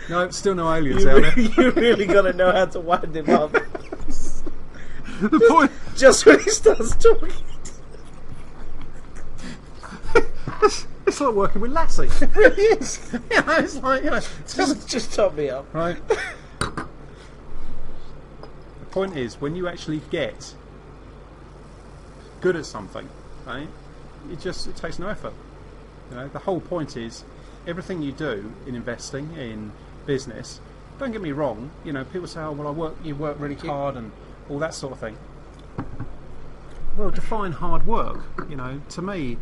no, still no aliens out there. You really got to know how to wind him up. The point, Just when he starts talking. it's like working with Lassie. It really is. You know, it's like, you know, Just top me up. right. The point is, when you actually get good at something, right? It takes no effort. The whole point is everything you do in investing, in business. Don't get me wrong. People say, "Oh, well, you work really hard and all that sort of thing." Well, define hard work. To me,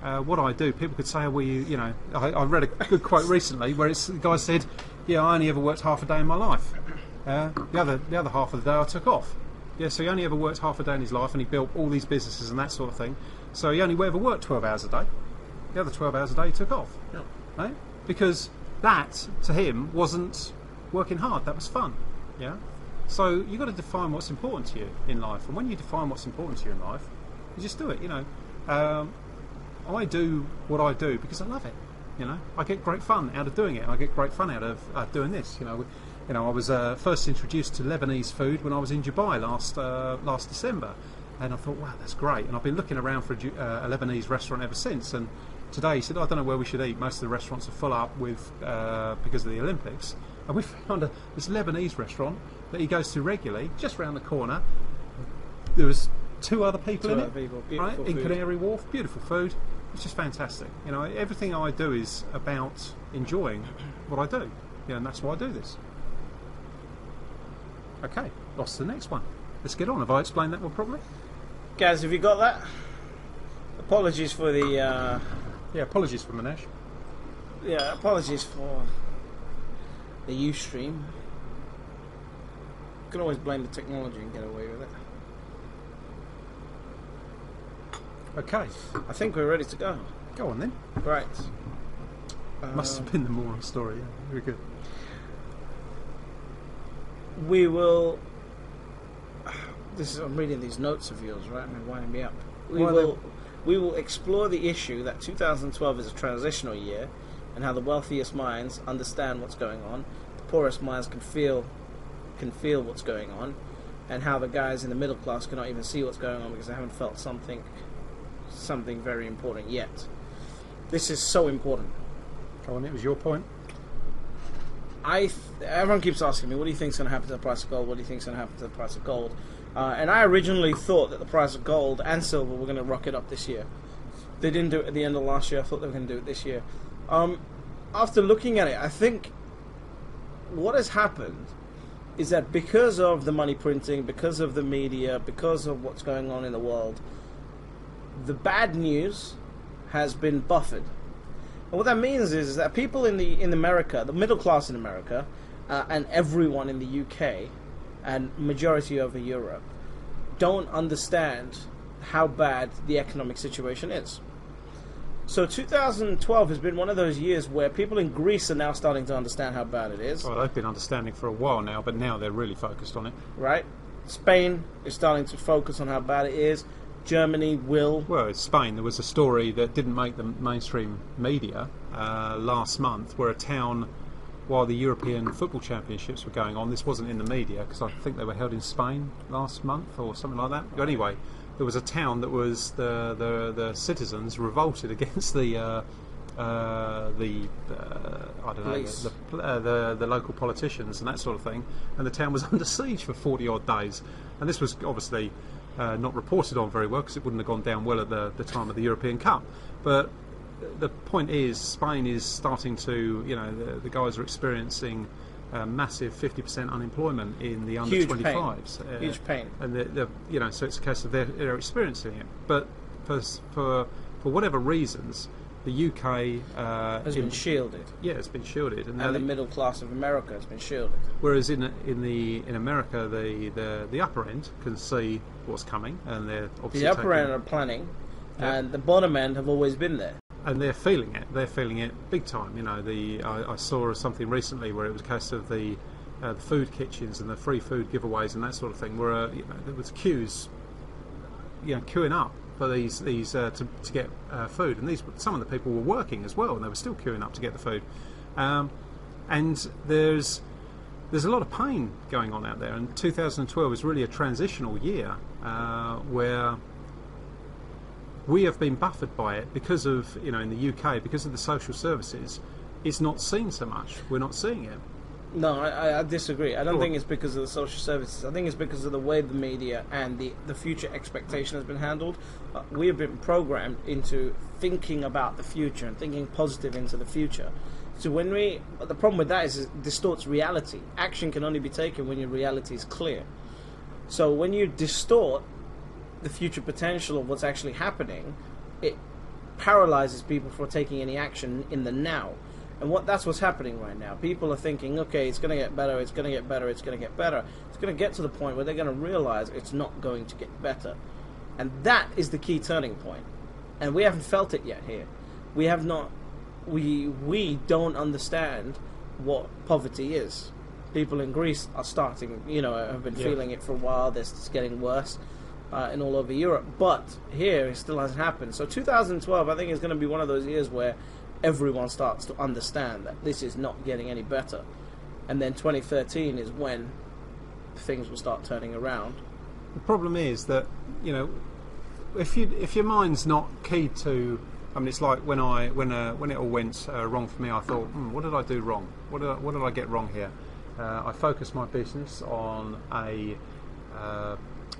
what I do, people could say, "Well, I read a good quote recently where the guy said, yeah, I only ever worked half a day in my life. The other half of the day I took off. Yeah, so he only ever worked half a day in his life, and he built all these businesses and that sort of thing. So he only ever worked 12 hours a day. The other 12 hours a day he took off. Yeah. Right? Because that, to him, wasn't working hard. That was fun. Yeah. So you've got to define what's important to you in life. And when you define what's important to you in life, you just do it. I do what I do because I love it. I get great fun out of doing it. I get great fun out of doing this. I was first introduced to Lebanese food when I was in Dubai last December, and I thought, wow, that's great. And I've been looking around for a Lebanese restaurant ever since. And today he said, I don't know where we should eat. Most of the restaurants are full up with because of the Olympics. And we found this Lebanese restaurant that he goes to regularly, just round the corner. There was two other people in it, right? In Canary Wharf. Beautiful food. It's just fantastic. Everything I do is about enjoying what I do. And that's why I do this. Okay, lost to the next one. Let's get on. Have I explained that one properly? Gaz, have you got that? Apologies for the... Yeah, apologies for Manesh. Yeah, apologies for the Ustream. You can always blame the technology and get away with it. Okay. I think we're ready to go. Go on then. Right. Must have been the moral story. Yeah, very good. We will... I'm reading these notes of yours, right? They're winding me up. We will explore the issue that 2012 is a transitional year and how the wealthiest minds understand what's going on, the poorest minds can feel what's going on, and how the guys in the middle class cannot even see what's going on because they haven't felt something very important yet. This is so important. Go on, it was your point. Everyone keeps asking me, what do you think is going to happen to the price of gold? What do you think is going to happen to the price of gold? And I originally thought that the price of gold and silver were going to rocket up this year. They didn't do it at the end of last year. I thought they were going to do it this year. After looking at it, I think what has happened is that because of the money printing, because of the media, because of what's going on in the world, the bad news has been buffered. And what that means is that people in America, the middle class in America, and everyone in the UK, and majority over Europe, don't understand how bad the economic situation is. So 2012 has been one of those years where people in Greece are now starting to understand how bad it is. Well, they've been understanding for a while now, but now they're really focused on it. Right? Spain is starting to focus on how bad it is. Germany will. Well, it's Spain. There was a story that didn't make the mainstream media last month where a town, while the European Football Championships were going on, this wasn't in the media because I think they were held in Spain last month or something like that. But anyway, there was a town that was the citizens revolted against the local politicians and that sort of thing, and the town was under siege for 40 odd days. And this was obviously not reported on very well because it wouldn't have gone down well at the time of the European Cup. But the point is, Spain is starting to, the guys are experiencing massive 50% unemployment in the under 25s. Huge pain. And so it's a case of they're experiencing it. But for whatever reasons, the UK has been shielded. Yeah, it's been shielded, and the middle class of America has been shielded. Whereas in America, the upper end can see what's coming, and they're obviously the upper end are planning, and the bottom end have always been there. And they're feeling it. They're feeling it big time. I saw something recently where it was a case of the food kitchens and the free food giveaways and that sort of thing, where there was queues, queuing up for these to get food, and some of the people were working as well, and they were still queuing up to get the food. And there's a lot of pain going on out there, and 2012 is really a transitional year where we have been buffered by it because of, in the UK, because of the social services, it's not seen so much. We're not seeing it. No, I disagree. I don't think it's because of the social services. I think it's because of the way the media and the future expectation has been handled. We have been programmed into thinking about the future and thinking positive into the future. So the problem with that is it distorts reality. Action can only be taken when your reality is clear. So when you distort the future potential of what's actually happening, it paralyzes people from taking any action in the now. And that's what's happening right now. People are thinking, okay, it's going to get better, it's going to get better, it's going to get better. It's going to get to the point where they're going to realize it's not going to get better. And that is the key turning point. And we haven't felt it yet here. We have not. We don't understand what poverty is. People in Greece are starting, have been feeling it for a while. It's getting worse in all over Europe. But here, it still hasn't happened. So 2012, I think, is going to be one of those years where everyone starts to understand that this is not getting any better. And then 2013 is when things will start turning around. The problem is that, if your mind's not keyed to, I mean, it's like when it all went wrong for me, I thought, what did I do wrong? What did I get wrong here? I focused my business on a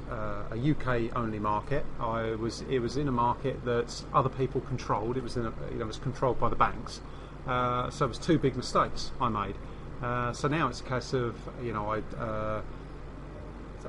UK only market. It was in a market that other people controlled. It was it was controlled by the banks. So it was two big mistakes I made. So now it's a case of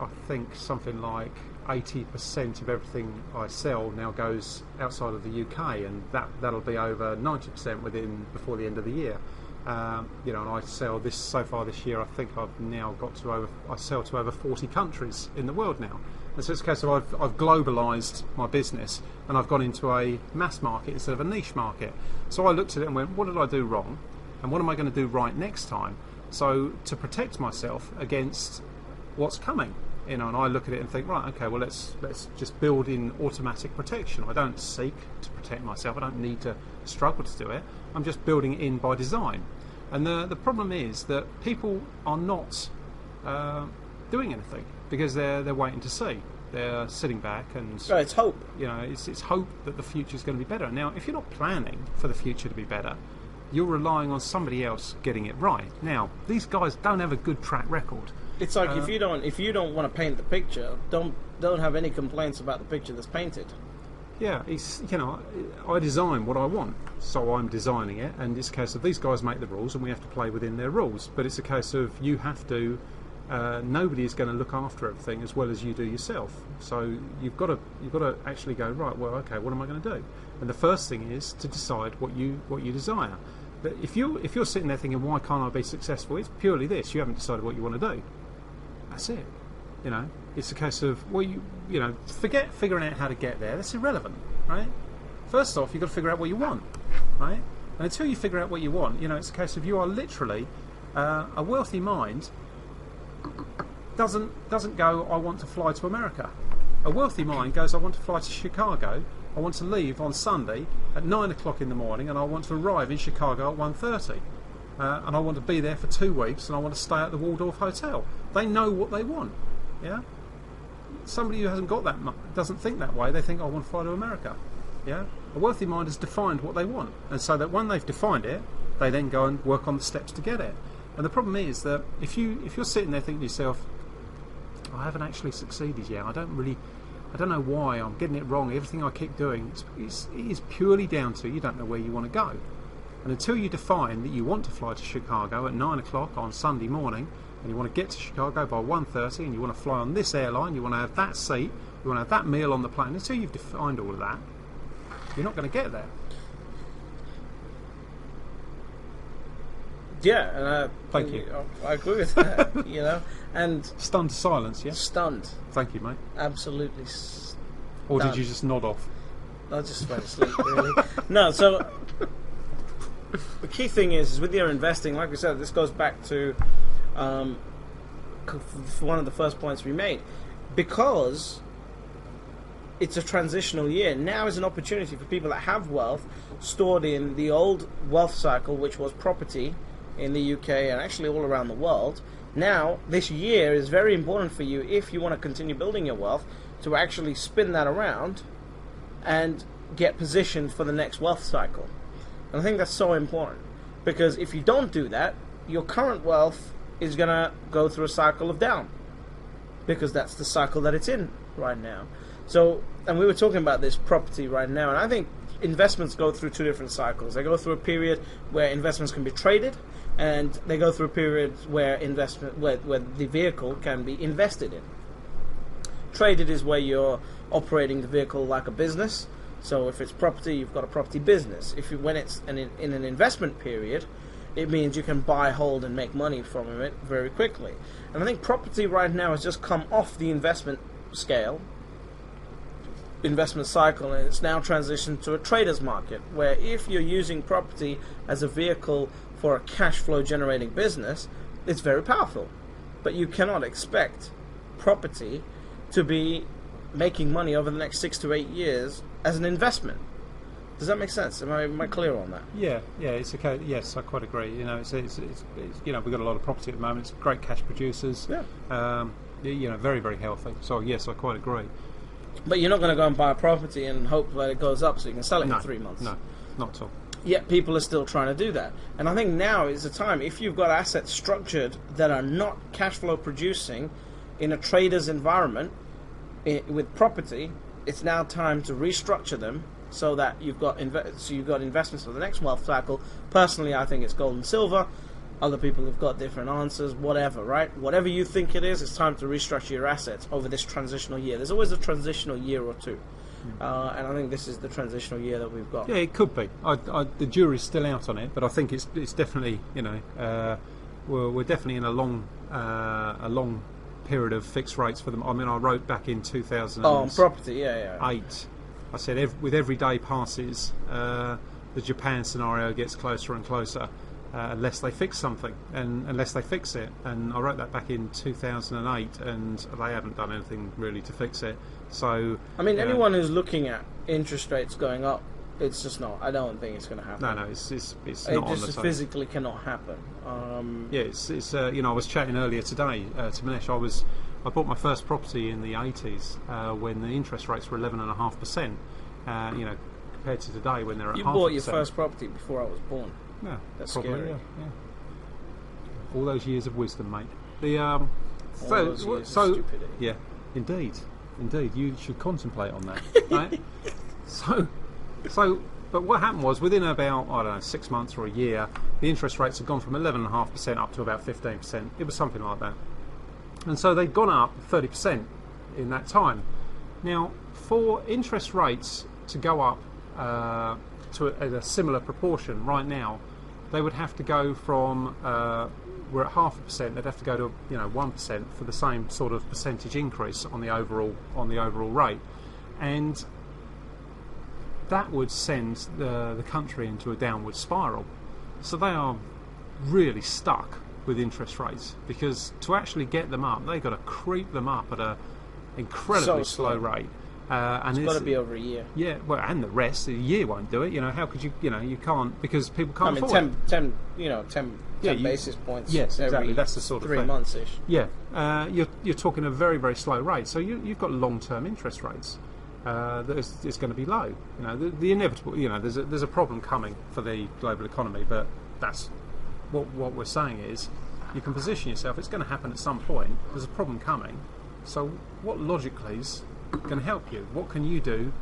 I think something like 80% of everything I sell now goes outside of the UK, and that'll be over 90% before the end of the year. And I sell this so far this year. I think I've now got to I sell to over 40 countries in the world now. And so it's a case of I've globalised my business, and I've gone into a mass market instead of a niche market. So I looked at it and went, what did I do wrong, and what am I going to do right next time? So to protect myself against what's coming, and I look at it and think, right, okay, well let's just build in automatic protection. I don't seek to protect myself. I don't need to struggle to do it. I'm just building it in by design. And the problem is that people are not doing anything because they're waiting to see. They're sitting back and it's hope. It's hope that the future is going to be better. Now, if you're not planning for the future to be better, you're relying on somebody else getting it right. Now, these guys don't have a good track record. It's like if you don't want to paint the picture, don't have any complaints about the picture that's painted. Yeah, it's I design what I want, so I'm designing it, and it's a case of these guys make the rules, and we have to play within their rules. But it's a case of you have to. Nobody is going to look after everything as well as you do yourself. So you've got to actually go, right, well, okay, what am I going to do? And the first thing is to decide what you desire. But if you're sitting there thinking, why can't I be successful? It's purely this: you haven't decided what you want to do. That's it. It's a case of, well, forget figuring out how to get there. That's irrelevant, right? First off, you've got to figure out what you want, right? And until you figure out what you want, it's a case of you are literally a wealthy mind doesn't go, I want to fly to America. A wealthy mind goes, I want to fly to Chicago. I want to leave on Sunday at 9 o'clock in the morning, and I want to arrive in Chicago at 1:30. And I want to be there for 2 weeks, and I want to stay at the Waldorf Hotel. They know what they want. Yeah. Somebody who hasn't got that doesn't think that way. They think, I want to fly to America. Yeah. A wealthy mind has defined what they want, and so that when they've defined it, they then go and work on the steps to get it. And the problem is that if you're sitting there thinking to yourself, I haven't actually succeeded yet. I don't know why I'm getting it wrong. Everything I keep doing, it is purely down to you don't know where you want to go. And until you define that you want to fly to Chicago at 9 o'clock on Sunday morning, and you want to get to Chicago by 1:30, and you want to fly on this airline, you want to have that seat, you want to have that meal on the plane, until you've defined all of that, you're not going to get there. Yeah, and thank you. I agree with that, and... Stunned to silence, yeah? Stunned. Thank you, mate. Absolutely Or did you just nod off? I just went to sleep, really. No, so... The key thing is with your investing, like we said, this goes back to one of the first points we made. Because it's a transitional year, now is an opportunity for people that have wealth stored in the old wealth cycle, which was property in the UK and actually all around the world. Now, this year is very important for you if you want to continue building your wealth, to actually spin that around and get positioned for the next wealth cycle. And I think that's so important, because if you don't do that, your current wealth is going to go through a cycle of down, because that's the cycle that it's in right now. So, and we were talking about this property right now, and I think investments go through two different cycles. They go through a period where investments can be traded, and they go through a period where where the vehicle can be invested in. Traded is where you're operating the vehicle like a business. So if it's property, you've got a property business. When it's in an investment period, it means you can buy, hold, and make money from it very quickly. And I think property right now has just come off the investment cycle, and it's now transitioned to a trader's market, where if you're using property as a vehicle for a cash flow generating business, it's very powerful. But you cannot expect property to be making money over the next 6 to 8 years as an investment. Does that make sense? Am I clear on that? Yeah, it's okay. Yes, I quite agree. You know, it's you know, we've got a lot of property at the moment. It's great cash producers. Yeah. You know, very, very healthy. So yes, I quite agree. But you're not going to go and buy a property and hope that it goes up so you can sell it in 3 months. No, not at all. Yet people are still trying to do that. And I think now is the time, if you've got assets structured that are not cash flow producing in a trader's environment with property, it's now time to restructure them so that you've got investments for the next wealth cycle. Personally, I think it's gold and silver. Other people have got different answers, whatever, right? Whatever you think it is, it's time to restructure your assets over this transitional year. There's always a transitional year or two. And I think this is the transitional year that we've got. Yeah, it could be. The jury's still out on it, but I think it's definitely, you know, we're definitely in a long period of fixed rates for them. I mean, I wrote back in 2008. Oh, on property, yeah. I said with every day passes, the Japan scenario gets closer and closer, unless they fix something, and unless they fix it. And I wrote that back in 2008, and they haven't done anything really to fix it. So I mean, anyone who's looking at interest rates going up, it's just not. I don't think it's going to happen. No, it's not it on the just table. physically cannot happen. Yeah, it's you know, I was chatting earlier today to Manesh. I bought my first property in the 80s when the interest rates were 11.5%. You know, compared to today when they're at 0.5%. You bought your first property before I was born. Yeah, That's probably, scary. Yeah. All those years of wisdom, mate. All those years of stupidity. Yeah, indeed. You should contemplate on that, right? But what happened was, within about, I don't know, 6 months or a year, the interest rates had gone from 11.5% up to about 15%. It was something like that. And so they'd gone up 30% in that time. Now, for interest rates to go up at a similar proportion right now, they would have to go from, we're at 0.5%, they'd have to go to 1% for the same sort of percentage increase on the overall rate. And that would send the country into a downward spiral. So they are really stuck with interest rates, because to actually get them up, they've got to creep them up at an incredibly slow rate. And it's got to be over a year. Yeah, well, and the rest, a year won't do it. You know, how could you? You know, you can't, because people can't afford it. 10 basis points. Yes, exactly. Every That's the sort of 3 thing. months ish. Yeah, you're talking a very, very slow rate. So you've got long-term interest rates that is going to be low. You know, the inevitable. You know, there's a problem coming for the global economy, but that's what we're saying is, you can position yourself. It's going to happen at some point. There's a problem coming. So what logically is going to help you? What can you do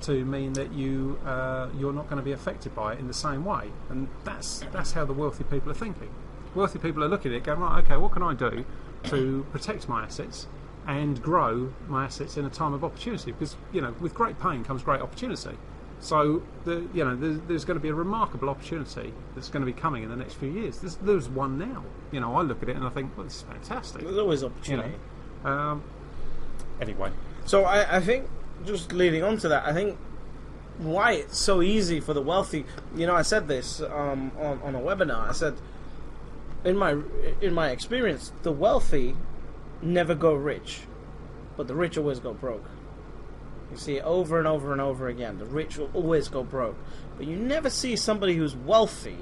to mean that you're not going to be affected by it in the same way? And that's how the wealthy people are thinking. Wealthy people are looking at it going, right, okay, what can I do to protect my assets and grow my assets in a time of opportunity? Because, you know, with great pain comes great opportunity. So there's going to be a remarkable opportunity that's going to be coming in the next few years. There's one now. You know, I look at it and I think, well, this is fantastic. There's always opportunity. You know? Anyway. So I think, just leading on to that, I think why it's so easy for the wealthy. You know, I said this on a webinar. I said, in my experience, the wealthy never go rich, but the rich always go broke. You see it over and over and over again. The rich will always go broke. But you never see somebody who's wealthy,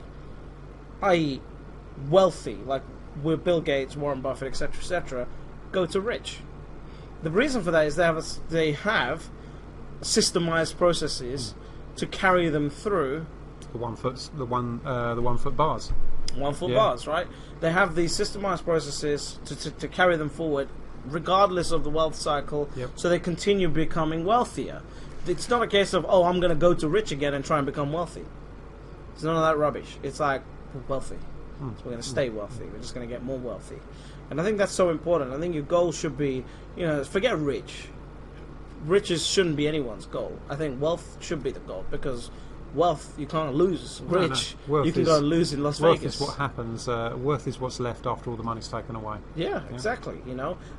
i.e. wealthy, like with Bill Gates, Warren Buffett, etc., go to rich. The reason for that is they have systemized processes to carry them through the 1 foot bars. 1 foot Yeah. bars, right? They have these systemized processes to carry them forward, regardless of the wealth cycle, Yep. so they continue becoming wealthier. It's not a case of, oh, I'm going to go to rich again and try and become wealthy. It's none of that rubbish. It's like, we're wealthy. So we're going to stay wealthy. We're just going to get more wealthy. And I think that's so important. I think your goal should be, forget rich. Riches shouldn't be anyone's goal. I think wealth should be the goal, because wealth you can't lose. Rich, no. you can go and lose in Las Worth Vegas. is what happens. Worth is what's left after all the money's taken away. Yeah, exactly.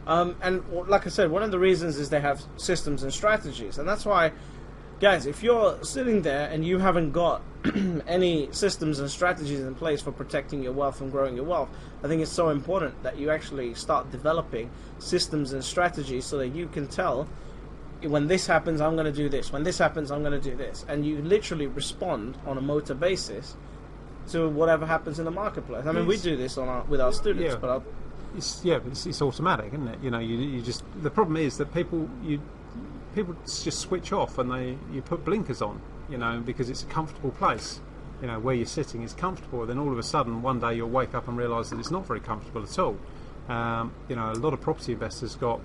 And like I said, one of the reasons is they have systems and strategies, and that's why, guys, if you're sitting there and you haven't got any systems and strategies in place for protecting your wealth and growing your wealth, I think it's so important that you actually start developing systems and strategies so that you can tell, when this happens, I'm going to do this. When this happens, I'm going to do this. And you literally respond on a motor basis to whatever happens in the marketplace. I mean, we do this with our students, Yeah. but It's automatic, isn't it? You just, the problem is that people just switch off and you put blinkers on, because it's a comfortable place. Where you're sitting is comfortable. Then all of a sudden, one day you'll wake up and realise that it's not very comfortable at all. A lot of property investors got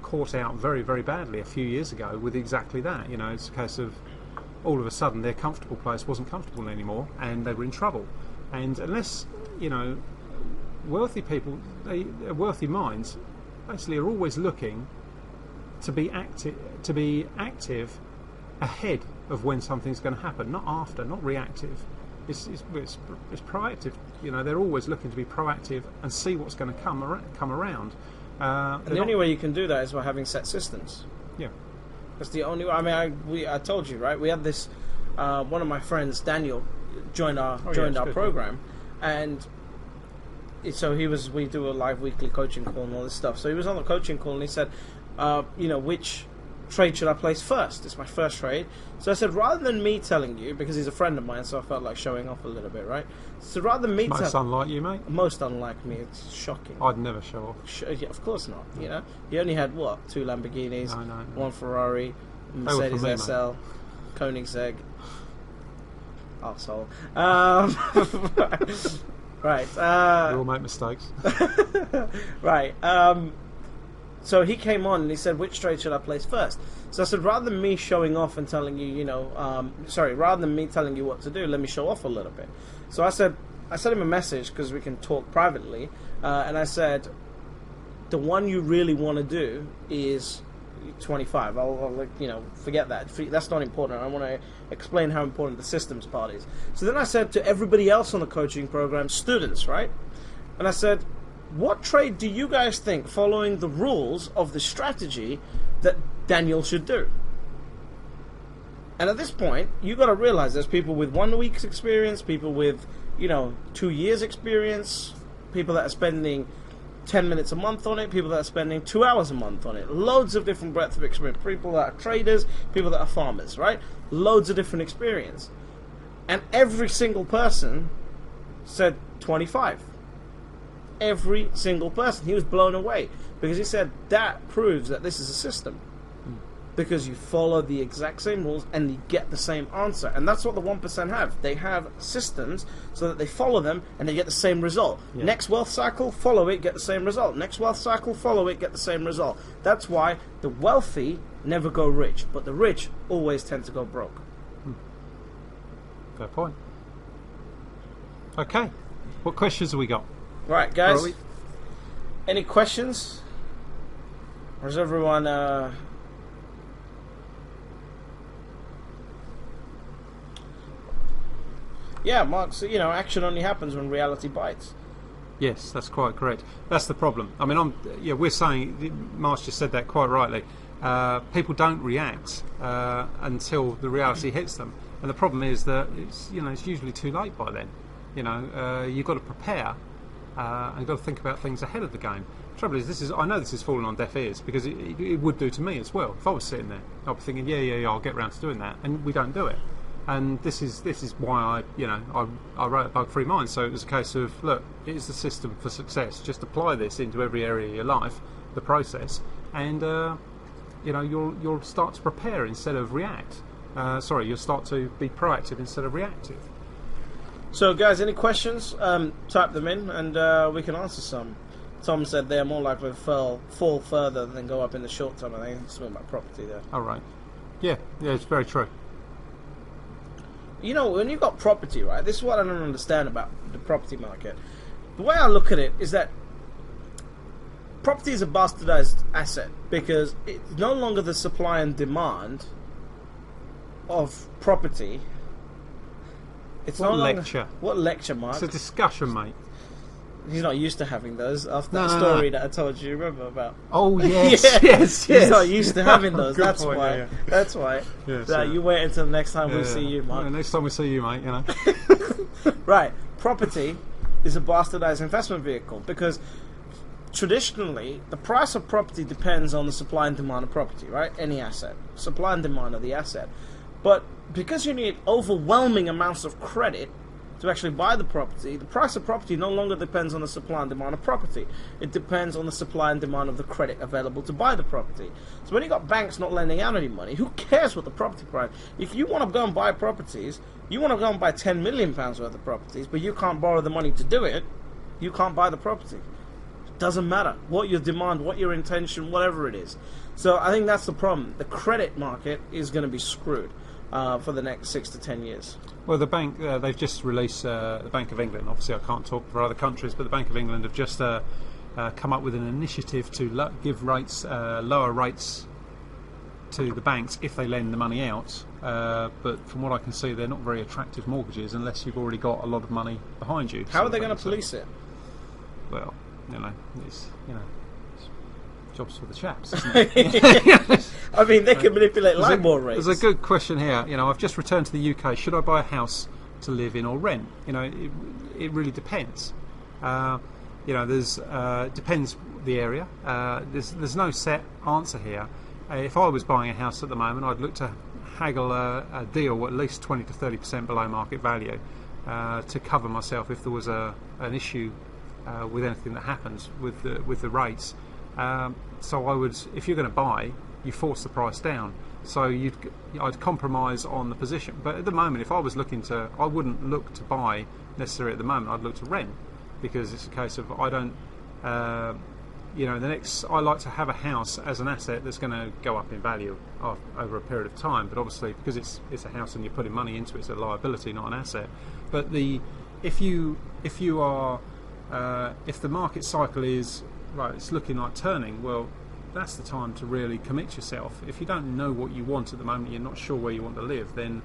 caught out very, very badly a few years ago with exactly that. It's a case of all of a sudden their comfortable place wasn't comfortable anymore, and they were in trouble. And unless wealthy people, wealthy minds, basically are always looking to be active ahead of when something's going to happen, not after, not reactive. It's proactive. They're always looking to be proactive and see what's going to come around. and the only way you can do that is by having set systems. Yeah. That's the only way. I mean, I told you, right? We had this. One of my friends, Daniel, joined our program, and so we do a live weekly coaching call and all this stuff. So he was on the coaching call and he said, which trade should I place first? It's my first trade. So I said, rather than me telling you, because he's a friend of mine, so I felt like showing off a little bit, right? So rather than me Most unlike you, mate. most unlike me, it's shocking. I'd never show off. Yeah, of course not. He only had what? 2 Lamborghinis, No. one Ferrari, They were for Mercedes me, SL, Koenigsegg. Arsehole. Right. We all make mistakes. Right. So he came on and he said, which trade should I place first? So I said, rather than me showing off and telling you, rather than me telling you what to do, let me show off a little bit. So I sent him a message because we can talk privately, and I said, the one you really want to do is 25. I'll forget that. That's not important. I want to explain how important the systems part is. So then I said to everybody else on the coaching program, students, right? And I said, what trade do you guys think, following the rules of the strategy, that Daniel should do? And at this point, you got to realize there's people with 1 week's experience, people with 2 years experience, people that are spending 10 minutes a month on it, people that are spending 2 hours a month on it. Loads of different breadth of experience. People that are traders, people that are farmers, right? Loads of different experience. And every single person said 25. Every single person. He was blown away because he said that proves that this is a system. Because you follow the exact same rules and you get the same answer. And that's what the 1% have. They have systems so that they follow them and they get the same result. Yeah. Next wealth cycle, follow it, get the same result. Next wealth cycle, follow it, get the same result. That's why the wealthy never go rich, but the rich always tend to go broke. Fair point. Okay. What questions have we got? Right, guys. Any questions? Or is everyone... Yeah, Mark, so, action only happens when reality bites. Yes, that's quite correct. That's the problem. I mean, we're saying, Marsh just said that quite rightly. People don't react until the reality hits them, and the problem is that it's usually too late by then. You've got to prepare and you've got to think about things ahead of the game. The trouble is, I know this is falling on deaf ears because it would do to me as well. If I was sitting there, I'd be thinking, yeah, I'll get round to doing that, and we don't do it. And this is why I wrote Bug Free Mind. So it was a case of, look, it is the system for success. Just apply this into every area of your life, the process, and you'll start to prepare instead of react. You'll start to be proactive instead of reactive. So, guys, any questions? Type them in, and we can answer some. Tom said they're more likely to fall further than go up in the short term. I think it's talking about property there. All right. Yeah, it's very true. You know, when you've got property, right, this is what I don't understand about the property market. The way I look at it is that property is a bastardized asset because it's no longer the supply and demand of property. It's What no longer, lecture? What lecture, Mark? It's a discussion, mate. He's not used to having those after No, that no, story no. that I told you, remember about? Oh, yes, Yeah. yes. He's not used to having those. Good That's point, why. yeah. That's why. Yeah, So you wait until the next time we Yeah. see you, Mark. Yeah, next time we see you, mate, you know. Right. Property is a bastardized investment vehicle because traditionally the price of property depends on the supply and demand of property, right? Any asset. Supply and demand of the asset. But because you need overwhelming amounts of credit to actually buy the property, the price of property no longer depends on the supply and demand of property. It depends on the supply and demand of the credit available to buy the property. So when you've got banks not lending out any money, who cares what the property price? If you want to go and buy properties, you want to go and buy £10 million worth of properties, but you can't borrow the money to do it, you can't buy the property. It doesn't matter what your demand, what your intention, whatever it is. So I think that's the problem. The credit market is going to be screwed for the next 6 to 10 years. Well, the bank, they've just released, the Bank of England, obviously I can't talk for other countries, but the Bank of England have just come up with an initiative to give rates, lower rates to the banks if they lend the money out. But from what I can see, they're not very attractive mortgages unless you've already got a lot of money behind you. How are they going to police it? Well, it's jobs for the chaps, isn't it? I mean, they can manipulate LIBOR rates. There's a good question here. I've just returned to the UK. Should I buy a house to live in or rent? It really depends. There's depends the area. There's no set answer here. If I was buying a house at the moment, I'd look to haggle a deal at least 20 to 30% below market value to cover myself if there was an issue with anything that happens with the rates. So I would, if you're going to buy, you force the price down. So I'd compromise on the position. But at the moment, if I was I wouldn't look to buy necessarily at the moment. I'd look to rent because it's a case of I don't. I like to have a house as an asset that's going to go up in value over a period of time. But obviously, because it's a house and you're putting money into it, it's a liability, not an asset. But if the market cycle is right, it's looking like turning, well, that's the time to really commit yourself. If you don't know what you want at the moment, you're not sure where you want to live, then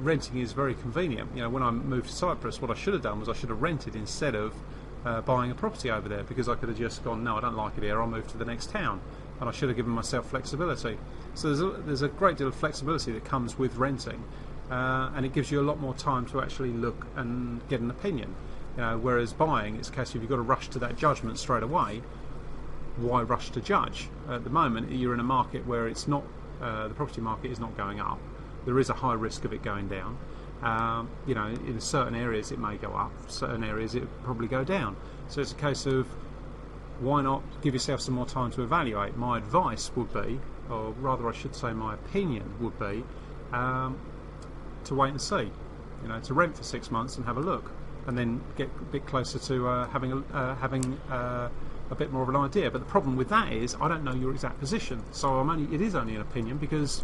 renting is very convenient. When I moved to Cyprus, what I should have done was I should have rented instead of buying a property over there, because I could have just gone, no, I don't like it here, I'll move to the next town, and I should have given myself flexibility. So there's a great deal of flexibility that comes with renting, and it gives you a lot more time to actually look and get an opinion. Whereas buying, it's a case of you've got to rush to that judgment straight away. Why rush to judge? At the moment, you're in a market where it's not, the property market is not going up. There is a high risk of it going down. In certain areas it may go up, certain areas it will probably go down. So it's a case of why not give yourself some more time to evaluate. My advice would be, or rather I should say my opinion would be, to wait and see. To rent for 6 months and have a look, and then get a bit closer to having a bit more of an idea. But the problem with that is I don't know your exact position, so it is only an opinion because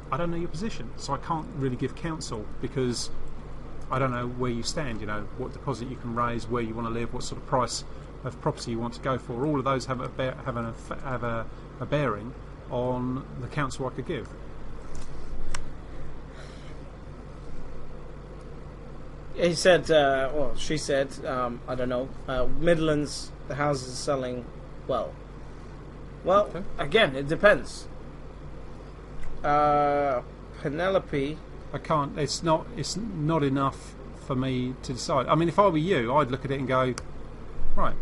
I don't know your position, so I can't really give counsel because I don't know where you stand. What deposit you can raise, where you want to live, what sort of price of property you want to go for. All of those have a bearing on the counsel I could give. He said, she said, I don't know, Midlands, the houses are selling well. Well, Okay. Again, it depends. Penelope. I can't. It's not enough for me to decide. I mean, if I were you, I'd look at it and go, right.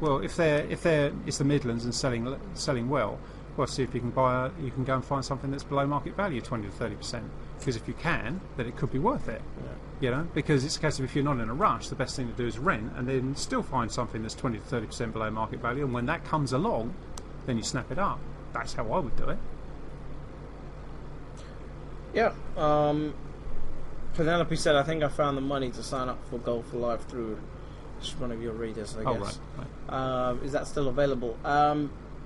Well, if it's the Midlands and selling well, see if you can you can go and find something that's below market value, 20 to 30%. Because if you can, then it could be worth it. Yeah. Because it's a case of if you're not in a rush, the best thing to do is rent and then still find something that's 20 to 30% below market value. And when that comes along, then you snap it up. That's how I would do it. Yeah. Penelope said, I think I found the money to sign up for Gold for Life through just one of your readers, I guess. Right. Is that still available?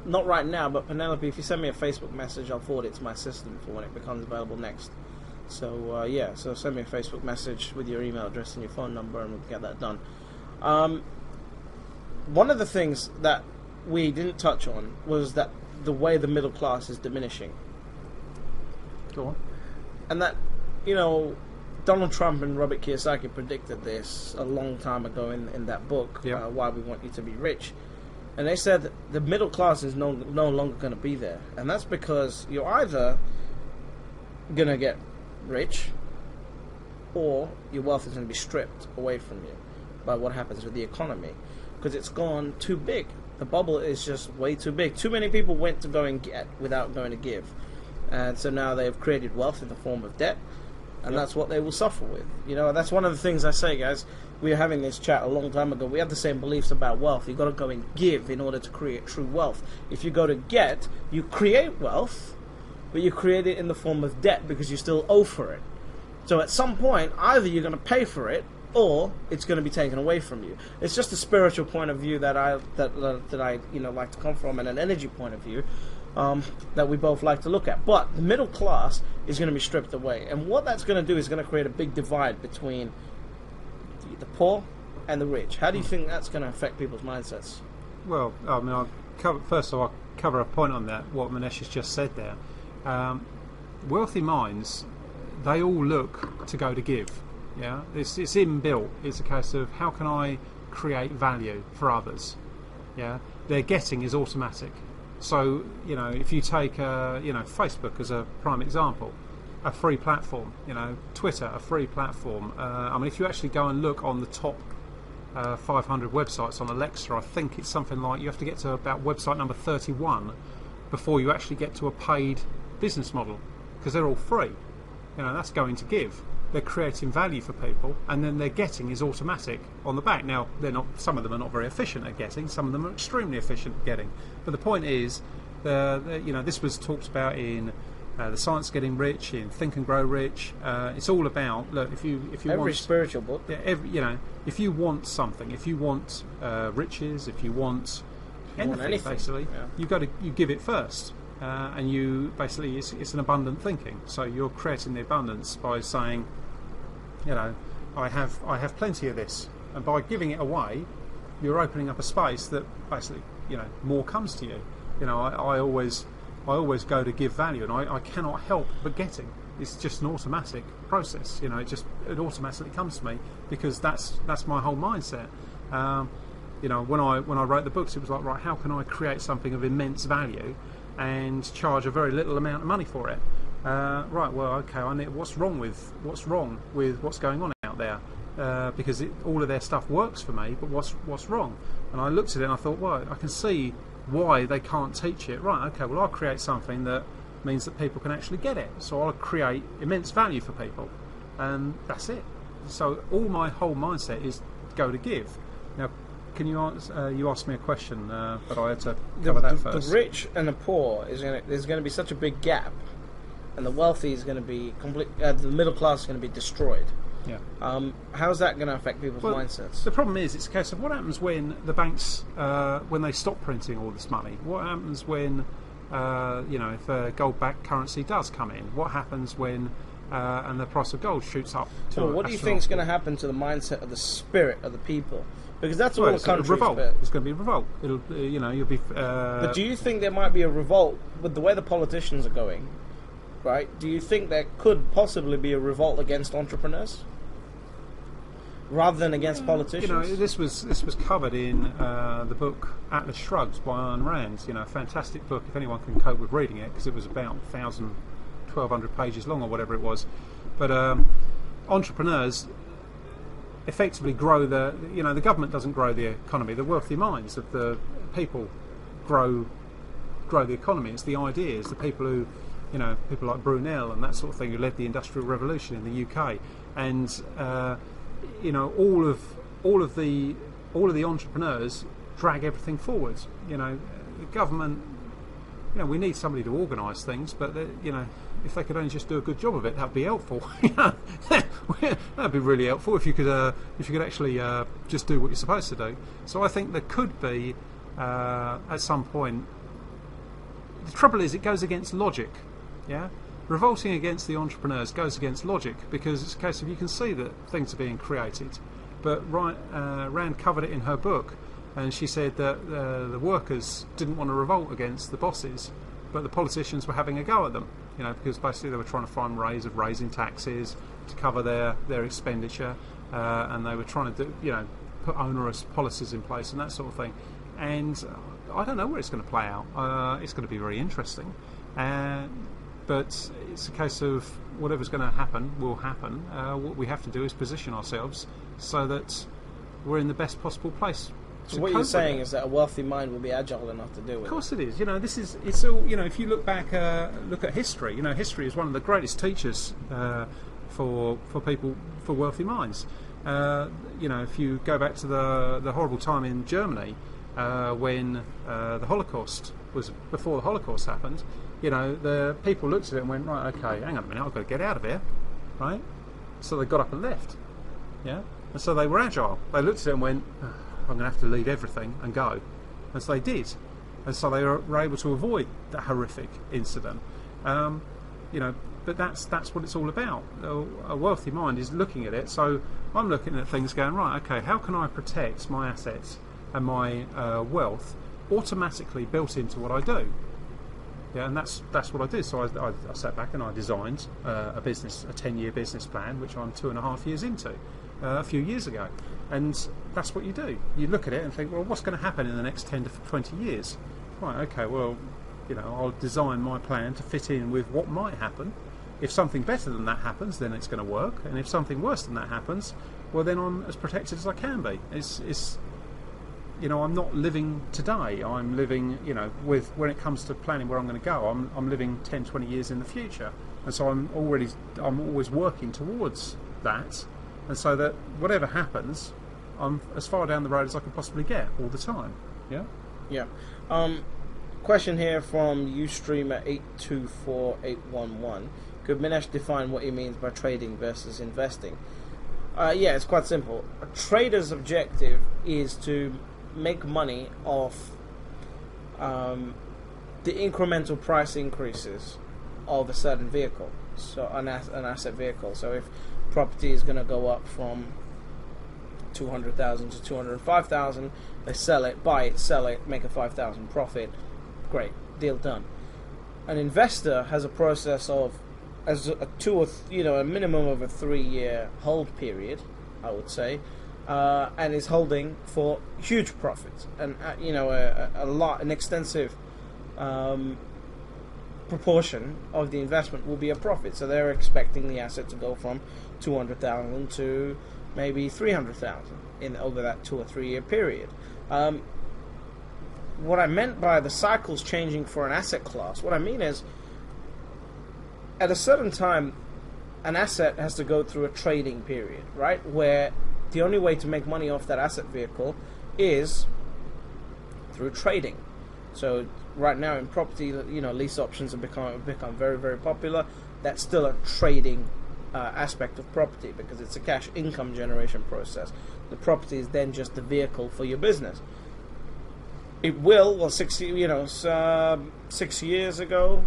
Not right now, but Penelope, if you send me a Facebook message, I'll forward it to my assistant for when it becomes available next. So, so send me a Facebook message with your email address and your phone number, and we'll get that done. One of the things that we didn't touch on was that the way the middle class is diminishing. Go on. And that, Donald Trump and Robert Kiyosaki predicted this a long time ago in that book, Why We Want You to Be Rich. And they said the middle class is no longer going to be there. And that's because you're either going to get rich or your wealth is going to be stripped away from you by what happens with the economy. Because it's gone too big. The bubble is just way too big. Too many people went to go and get without going to give. And so now they've created wealth in the form of debt. And that's what they will suffer with. That's one of the things I say, guys. We were having this chat a long time ago. We have the same beliefs about wealth. You've got to go and give in order to create true wealth. If you go to get, you create wealth, but you create it in the form of debt because you still owe for it. So at some point, either you're going to pay for it, or it's going to be taken away from you. It's just a spiritual point of view that I like to come from, and an energy point of view that we both like to look at. But the middle class is going to be stripped away, and what that's going to do is going to create a big divide between the poor and the rich. How do you think that's going to affect people's mindsets? Well, I mean, I'll cover a point on that, what Manesh has just said there. Wealthy minds, they all look to go to give. Yeah, it's inbuilt. It's a case of how can I create value for others. Yeah, their getting is automatic. So if you take Facebook as a prime example, a free platform. Twitter, a free platform. If you actually go and look on the top 500 websites on Alexa, I think it's something like you have to get to about website number 31 before you actually get to a paid business model, because they're all free. That's going to give. They're creating value for people, and then their getting is automatic on the back. Now, they're not. Some of them are not very efficient at getting. Some of them are extremely efficient at getting. But the point is, this was talked about in The Science of Getting Rich, in Think and Grow Rich. It's all about, look, if you every want spiritual book. Yeah, if you want something, if you want riches, if you want anything, basically, you give it first. And you basically, it's an abundant thinking. So you're creating the abundance by saying, I have plenty of this, and by giving it away, you're opening up a space that basically, more comes to you. I always go to give value, and I cannot help but getting. It's just an automatic process. It automatically comes to me because that's my whole mindset. When I wrote the books, it was like, right, how can I create something of immense value and charge a very little amount of money for it? Right, well, okay, what's wrong with what's going on out there? Because all of their stuff works for me, but what's wrong? And I looked at it and I thought, well, I can see why they can't teach it. Right, okay, well, I'll create something that means that people can actually get it. So I'll create immense value for people, and that's it. So my whole mindset is go to give. Now, can you answer? You asked me a question, but I had to cover that first. The rich and the poor there's going to be such a big gap, and the wealthy is going to be the middle class is going to be destroyed. Yeah. How's that going to affect people's mindsets? The problem is, it's a case of what happens when the banks, when they stop printing all this money. What happens when, if gold-backed currency does come in? What happens when, and the price of gold shoots up to? Well, what do you think is going to happen to the mindset of the spirit of the people? Because that's all the country's revolt. It's going to be a revolt. It'll, you'll be. But do you think there might be a revolt with the way the politicians are going? Right? Do you think there could possibly be a revolt against entrepreneurs rather than against politicians? This was covered in the book Atlas Shrugged by Ayn Rand. A fantastic book if anyone can cope with reading it, because it was about 1,200 pages long or whatever it was. But entrepreneurs effectively grow the government doesn't grow the economy. The wealthy minds of the people grow the economy. It's the ideas, the people who, people like Brunel and that sort of thing, who led the Industrial Revolution in the UK, and all of the entrepreneurs drag everything forward. The government, we need somebody to organise things, but if they could only just do a good job of it, that'd be helpful. That'd be really helpful if you could actually just do what you're supposed to do. So I think there could be at some point. The trouble is, it goes against logic. Yeah, revolting against the entrepreneurs goes against logic, because it's a case of, you can see that things are being created. But Rand covered it in her book, and she said that the workers didn't want to revolt against the bosses, but the politicians were having a go at them. You know, because basically they were trying to find ways of raising taxes to cover their expenditure, and they were trying to put onerous policies in place and that sort of thing. And I don't know where it's going to play out. It's going to be very interesting. But it's a case of whatever's going to happen will happen. What we have to do is position ourselves so that we're in the best possible place. So what you're saying is that a wealthy mind will be agile enough to do it. Of course it is. You know, it's all. You know, if you look back, look at history. You know, history is one of the greatest teachers for people, for wealthy minds. You know, if you go back to the horrible time in Germany when the Holocaust was, before the Holocaust happened. You know, the people looked at it and went, right, okay, hang on a minute, I've got to get out of here, right? So they got up and left, yeah? And so they were agile. They looked at it and went, I'm going to have to leave everything and go. And so they did. And so they were able to avoid that horrific incident. You know, but that's what it's all about. A wealthy mind is looking at it. So I'm looking at things going, right, okay, how can I protect my assets and my wealth automatically built into what I do? Yeah, and that's what I did. So I sat back and I designed a 10-year business plan, which I'm 2.5 years into, a few years ago. And that's what you do. You look at it and think, well, what's going to happen in the next 10 to 20 years? Right, okay, well, you know, I'll design my plan to fit in with what might happen. If something better than that happens, then it's going to work. And if something worse than that happens, well, then I'm as protected as I can be. It's you know, I'm not living today. I'm living, you know, when it comes to planning where I'm going to go, I'm living 10, 20 years in the future. And so I'm always working towards that. And so that whatever happens, I'm as far down the road as I can possibly get all the time. Yeah? Yeah. Question here from Ustreamer824811. Could Minesh define what he means by trading versus investing? Yeah, it's quite simple. A trader's objective is to make money off the incremental price increases of a certain vehicle, so an asset vehicle. So if property is going to go up from 200,000 to 205,000, they sell it, buy it, sell it, make a 5,000 profit. Great, deal done. An investor has a process of a minimum of a 3-year hold period, I would say. And is holding for huge profits, and an extensive proportion of the investment will be a profit. So they're expecting the asset to go from 200,000 to maybe 300,000 over that 2 or 3 year period. What I meant by the cycles changing for an asset class, what I mean is, at a certain time, an asset has to go through a trading period, right, where the only way to make money off that asset vehicle is through trading. So right now in property, you know, lease options have become very, very popular. That's still a trading aspect of property, because it's a cash income generation process. The property is then just the vehicle for your business. It will, well, 6 years ago,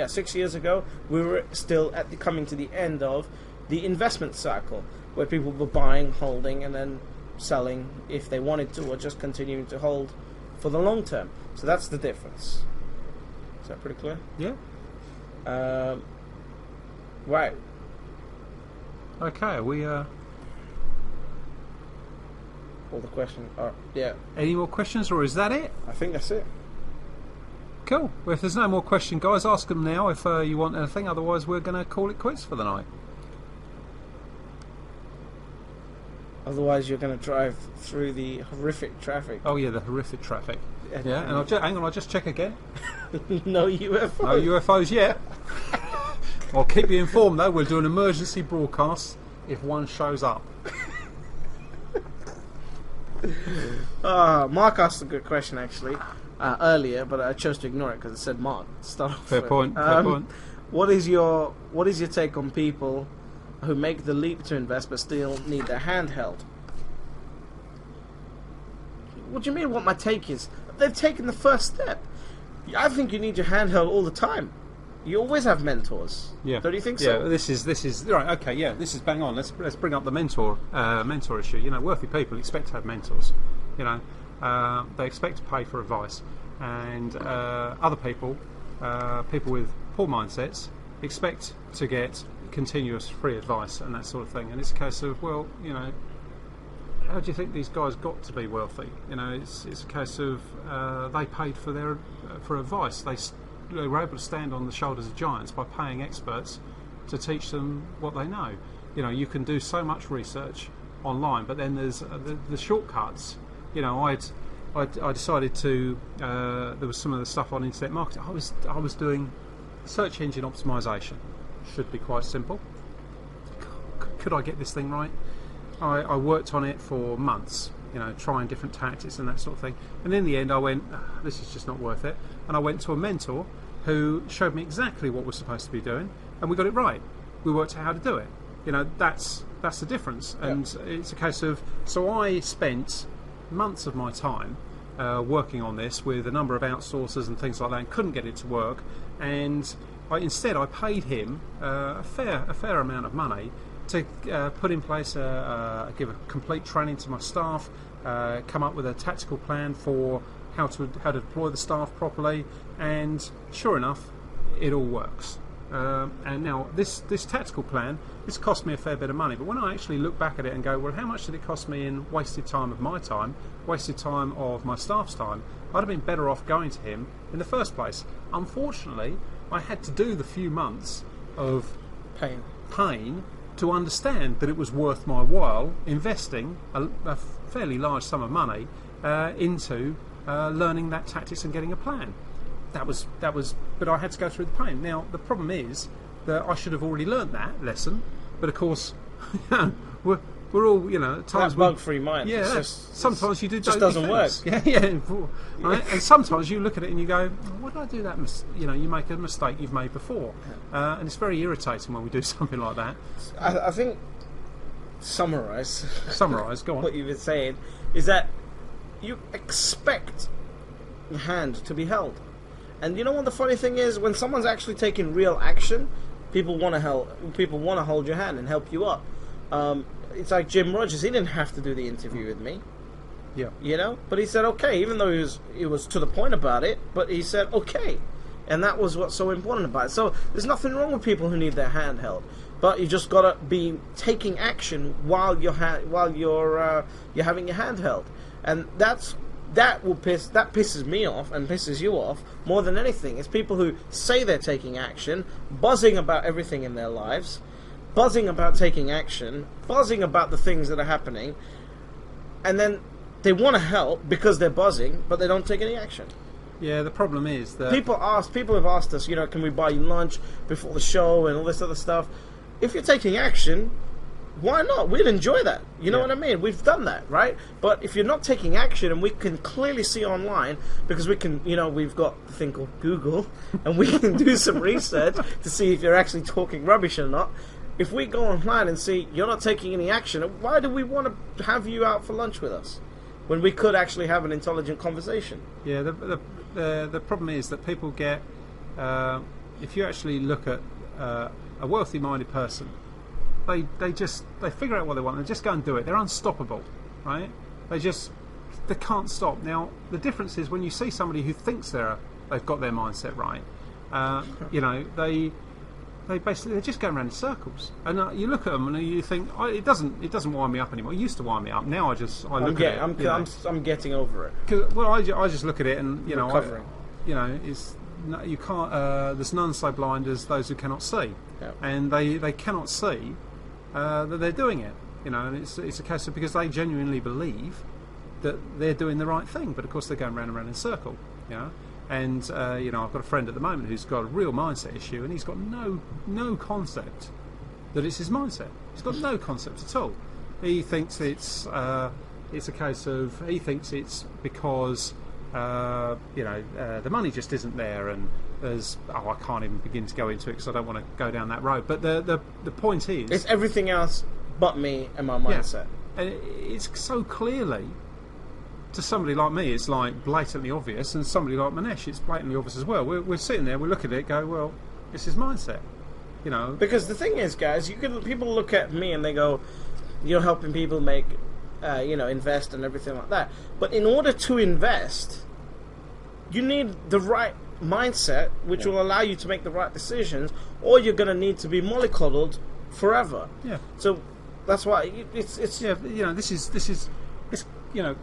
6 years ago, we were still coming to the end of the investment cycle, where people were buying, holding, and then selling if they wanted to, or just continuing to hold for the long term. So that's the difference. Is that pretty clear? Yeah. Right. Okay, we all the questions are, yeah. Any more questions, or is that it? I think that's it. Cool. Well, if there's no more question, guys, ask them now if you want anything. Otherwise, we're going to call it quits for the night. Otherwise, you're going to drive through the horrific traffic. Oh yeah, the horrific traffic. Yeah, and hang on, I'll just check again. No UFOs. No UFOs yet. I'll keep you informed though. We'll do an emergency broadcast if one shows up. Mark asked a good question actually earlier, but I chose to ignore it because it said Mark. Fair point. Fair point. what is your take on people who make the leap to invest but still need their hand held? What do you mean? What my take is? They've taken the first step. I think you need your hand held all the time. You always have mentors. Yeah. Don't you think so? Yeah. This is right. Okay. Yeah. This is bang on. Let's bring up the mentor issue. You know, wealthy people expect to have mentors. You know, they expect to pay for advice, and other people, people with poor mindsets, expect to get continuous free advice and that sort of thing. And it's a case of, well, you know, how do you think these guys got to be wealthy? You know, it's a case of they paid for their for advice. They were able to stand on the shoulders of giants by paying experts to teach them what they know. You know, you can do so much research online, but then there's the shortcuts. You know, I decided to there was some of the stuff on internet marketing. I was doing search engine optimization. Should be quite simple. Could I get this thing right? I worked on it for months, you know, trying different tactics and that sort of thing. And in the end, I went, this is just not worth it. And I went to a mentor who showed me exactly what we're supposed to be doing, and we got it right. We worked out how to do it. You know, that's the difference. And it's a case of, so I spent months of my time working on this with a number of outsourcers and things like that, and couldn't get it to work. And instead, I paid him a fair amount of money to put in place, give a complete training to my staff, come up with a tactical plan for how to deploy the staff properly, and sure enough, it all works. And now this tactical plan, this cost me a fair bit of money, but when I actually look back at it and go, well, how much did it cost me in wasted time of my time, wasted time of my staff's time? I'd have been better off going to him in the first place. Unfortunately, I had to do the few months of pain to understand that it was worth my while investing a fairly large sum of money into learning that tactics and getting a plan. That was, but I had to go through the pain. Now the problem is that I should have already learned that lesson, but of course, we're all, you know, at times that bug-free mind. Yeah, sometimes you do. Just doesn't work. Yeah. Right? And sometimes you look at it and you go, "Why did I do that?" You know, you make a mistake you've made before, and it's very irritating when we do something like that. I think summarize. Go on. What you've been saying is that you expect your hand to be held, and you know what the funny thing is, when someone's actually taking real action, people want to hold your hand and help you up. It's like Jim Rogers. He didn't have to do the interview with me. Yeah. You know? But he said okay, even though he was to the point about it, but he said okay. And that was what's so important about it. So there's nothing wrong with people who need their hand held. But you just gotta be taking action while you're having your hand held. And that pisses me off and pisses you off more than anything. It's people who say they're taking action, buzzing about everything in their lives, buzzing about taking action, buzzing about the things that are happening, and then they want to help because they're buzzing, but they don't take any action. Yeah, the problem is that people have asked us, you know, can we buy you lunch before the show and all this other stuff. If you're taking action, why not? We'd enjoy that. You know what I mean? We've done that, right? But if you're not taking action, and we can clearly see online, because we can, you know, we've got a thing called Google, and we can do some research to see if you're actually talking rubbish or not. If we go online and see you're not taking any action, why do we want to have you out for lunch with us when we could actually have an intelligent conversation? Yeah, the problem is that people get, if you actually look at a wealthy-minded person, they figure out what they want and just go and do it. They're unstoppable, right? They can't stop. Now the difference is when you see somebody who thinks they've got their mindset right, you know, they basically, they're just going around in circles, and you look at them and you think, it doesn't wind me up anymore. It used to wind me up. Now I look at it. I'm getting over it. I just look at it and, you know, you can't. There's none so blind as those who cannot see, and they cannot see that they're doing it. You know, and it's a case of, because they genuinely believe that they're doing the right thing, but of course they're going round and round in a circle. You know. And you know, I've got a friend at the moment who's got a real mindset issue, and he's got no concept that it's his mindset. He's got no concept at all. He thinks it's a case of, he thinks it's because you know, the money just isn't there, and there's I can't even begin to go into it because I don't want to go down that road. But the point is, it's everything else but me and my mindset. And it's so clearly, to somebody like me, it's like blatantly obvious, and somebody like Manesh, it's blatantly obvious as well. We're sitting there, we look at it, go, well, it's his mindset, you know. Because the thing is, guys, people look at me and they go, you're helping people make, invest and everything like that. But in order to invest, you need the right mindset, which will allow you to make the right decisions, or you're going to need to be mollycoddled forever. Yeah. So that's why it's yeah. You know, this is you know,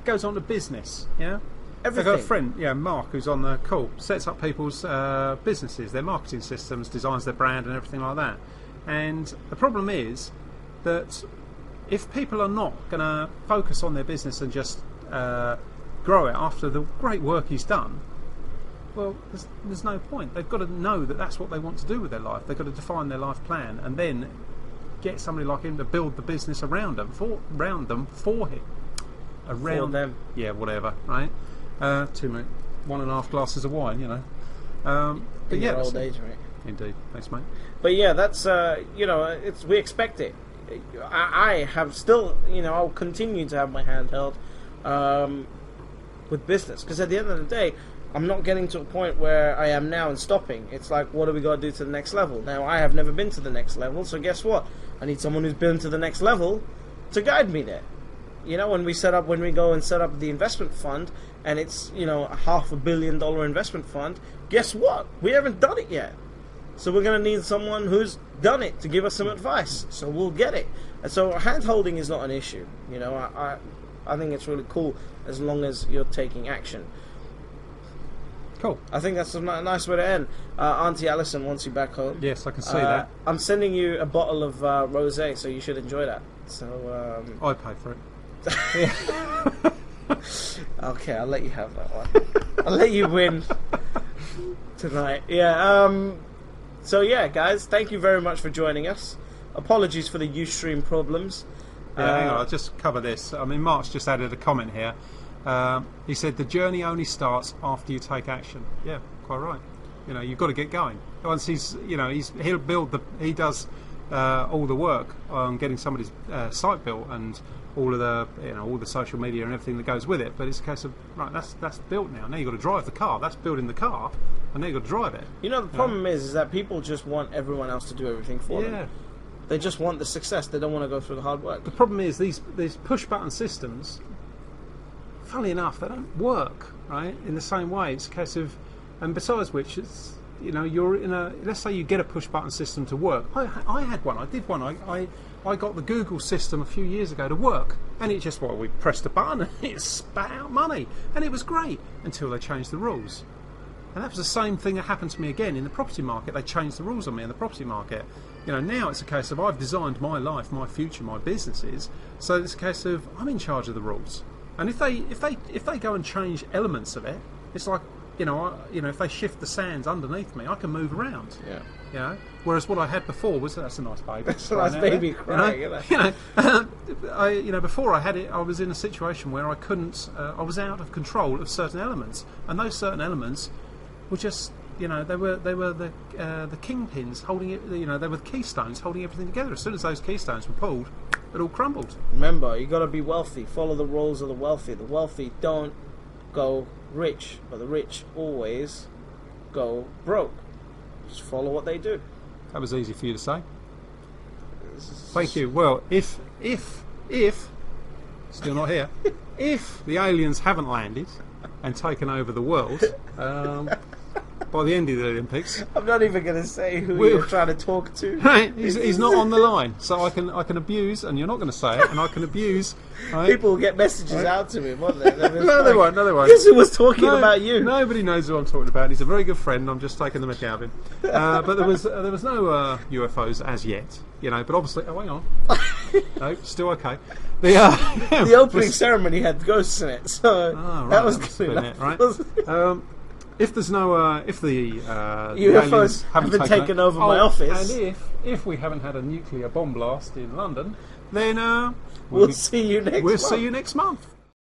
goes on to business. Yeah. everything. I've got a friend, Mark, who's on the call, sets up people's businesses, their marketing systems, designs their brand and everything like that. And the problem is that if people are not going to focus on their business and just grow it after the great work he's done, well, there's no point. They've got to know that that's what they want to do with their life. They've got to define their life plan and then get somebody like him to build the business around them for him. Around them. Yeah, whatever, right? 1.5 glasses of wine, you know. But In yeah, your old age, right? Indeed. Thanks, mate. But yeah, that's we expect it. I have still, I'll continue to have my hand held with business, because at the end of the day, I'm not getting to a point where I am now and stopping. It's like, what do we got to do to the next level? Now, I have never been to the next level, so guess what? I need someone who's been to the next level to guide me there. When we go and set up the investment fund, and it's, a $500 million investment fund, guess what? We haven't done it yet. So we're going to need someone who's done it to give us some advice. So we'll get it. And so hand holding is not an issue. I think it's really cool as long as you're taking action. Cool. I think that's a nice way to end. Auntie Alison wants you back home. Yes, I can see that. I'm sending you a bottle of rosé, so you should enjoy that. So I paid for it. Okay, I'll let you have that one. I'll let you win tonight. Yeah. So yeah, guys, thank you very much for joining us. Apologies for the Ustream problems. Yeah, hang on, I'll just cover this. I mean, Mark's just added a comment here. He said the journey only starts after you take action. Yeah, quite right. You've got to get going. Once he does all the work on getting somebody's site built and all of the all the social media and everything that goes with it. But it's a case of right, that's built now. Now you've got to drive the car. That's building the car, and now you've got to drive it. The problem is that people just want everyone else to do everything for them. They just want the success. They don't want to go through the hard work. The problem is these push button systems, funnily enough, they don't work right in the same way. It's a case of, and besides which, it's you're in a, let's say you get a push button system to work. I had one. I did one. I got the Google system a few years ago to work, and it just we pressed a button and it spat out money, and it was great until they changed the rules. And that was the same thing that happened to me again in the property market. They changed the rules on me in the property market. Now it's a case of I've designed my life, my future, my businesses, so it's a case of I'm in charge of the rules. And if they go and change elements of it, it's like if they shift the sands underneath me, I can move around. Yeah. Whereas what I had before was that's a nice baby. That's a nice baby crying. Before I had it, I was in a situation where I couldn't. I was out of control of certain elements, and those certain elements were just. They were the kingpins holding it. They were the keystones holding everything together. As soon as those keystones were pulled, it all crumbled. Remember, you got to be wealthy. Follow the rules of the wealthy. The wealthy don't go rich, but the rich always go broke. Just follow what they do. That was easy for you to say. Thank you. Well, if still not here, if the aliens haven't landed and taken over the world. By the end of the Olympics, I'm not even going to say who you're trying to talk to. Right, he's not on the line, so I can abuse, and you're not going to say it, and I can abuse. Right? People will get messages out to him, won't they? No, they won't. Guess who was talking about you? Nobody knows who I'm talking about. He's a very good friend. I'm just taking the mick out of him. But there was no UFOs as yet, But obviously, hang on. No, still okay. The opening ceremony had ghosts in it, so that was good enough, right? If there's no, if the UFOs haven't taken over my office, and if we haven't had a nuclear bomb blast in London, then we'll see you next. We'll see you next month.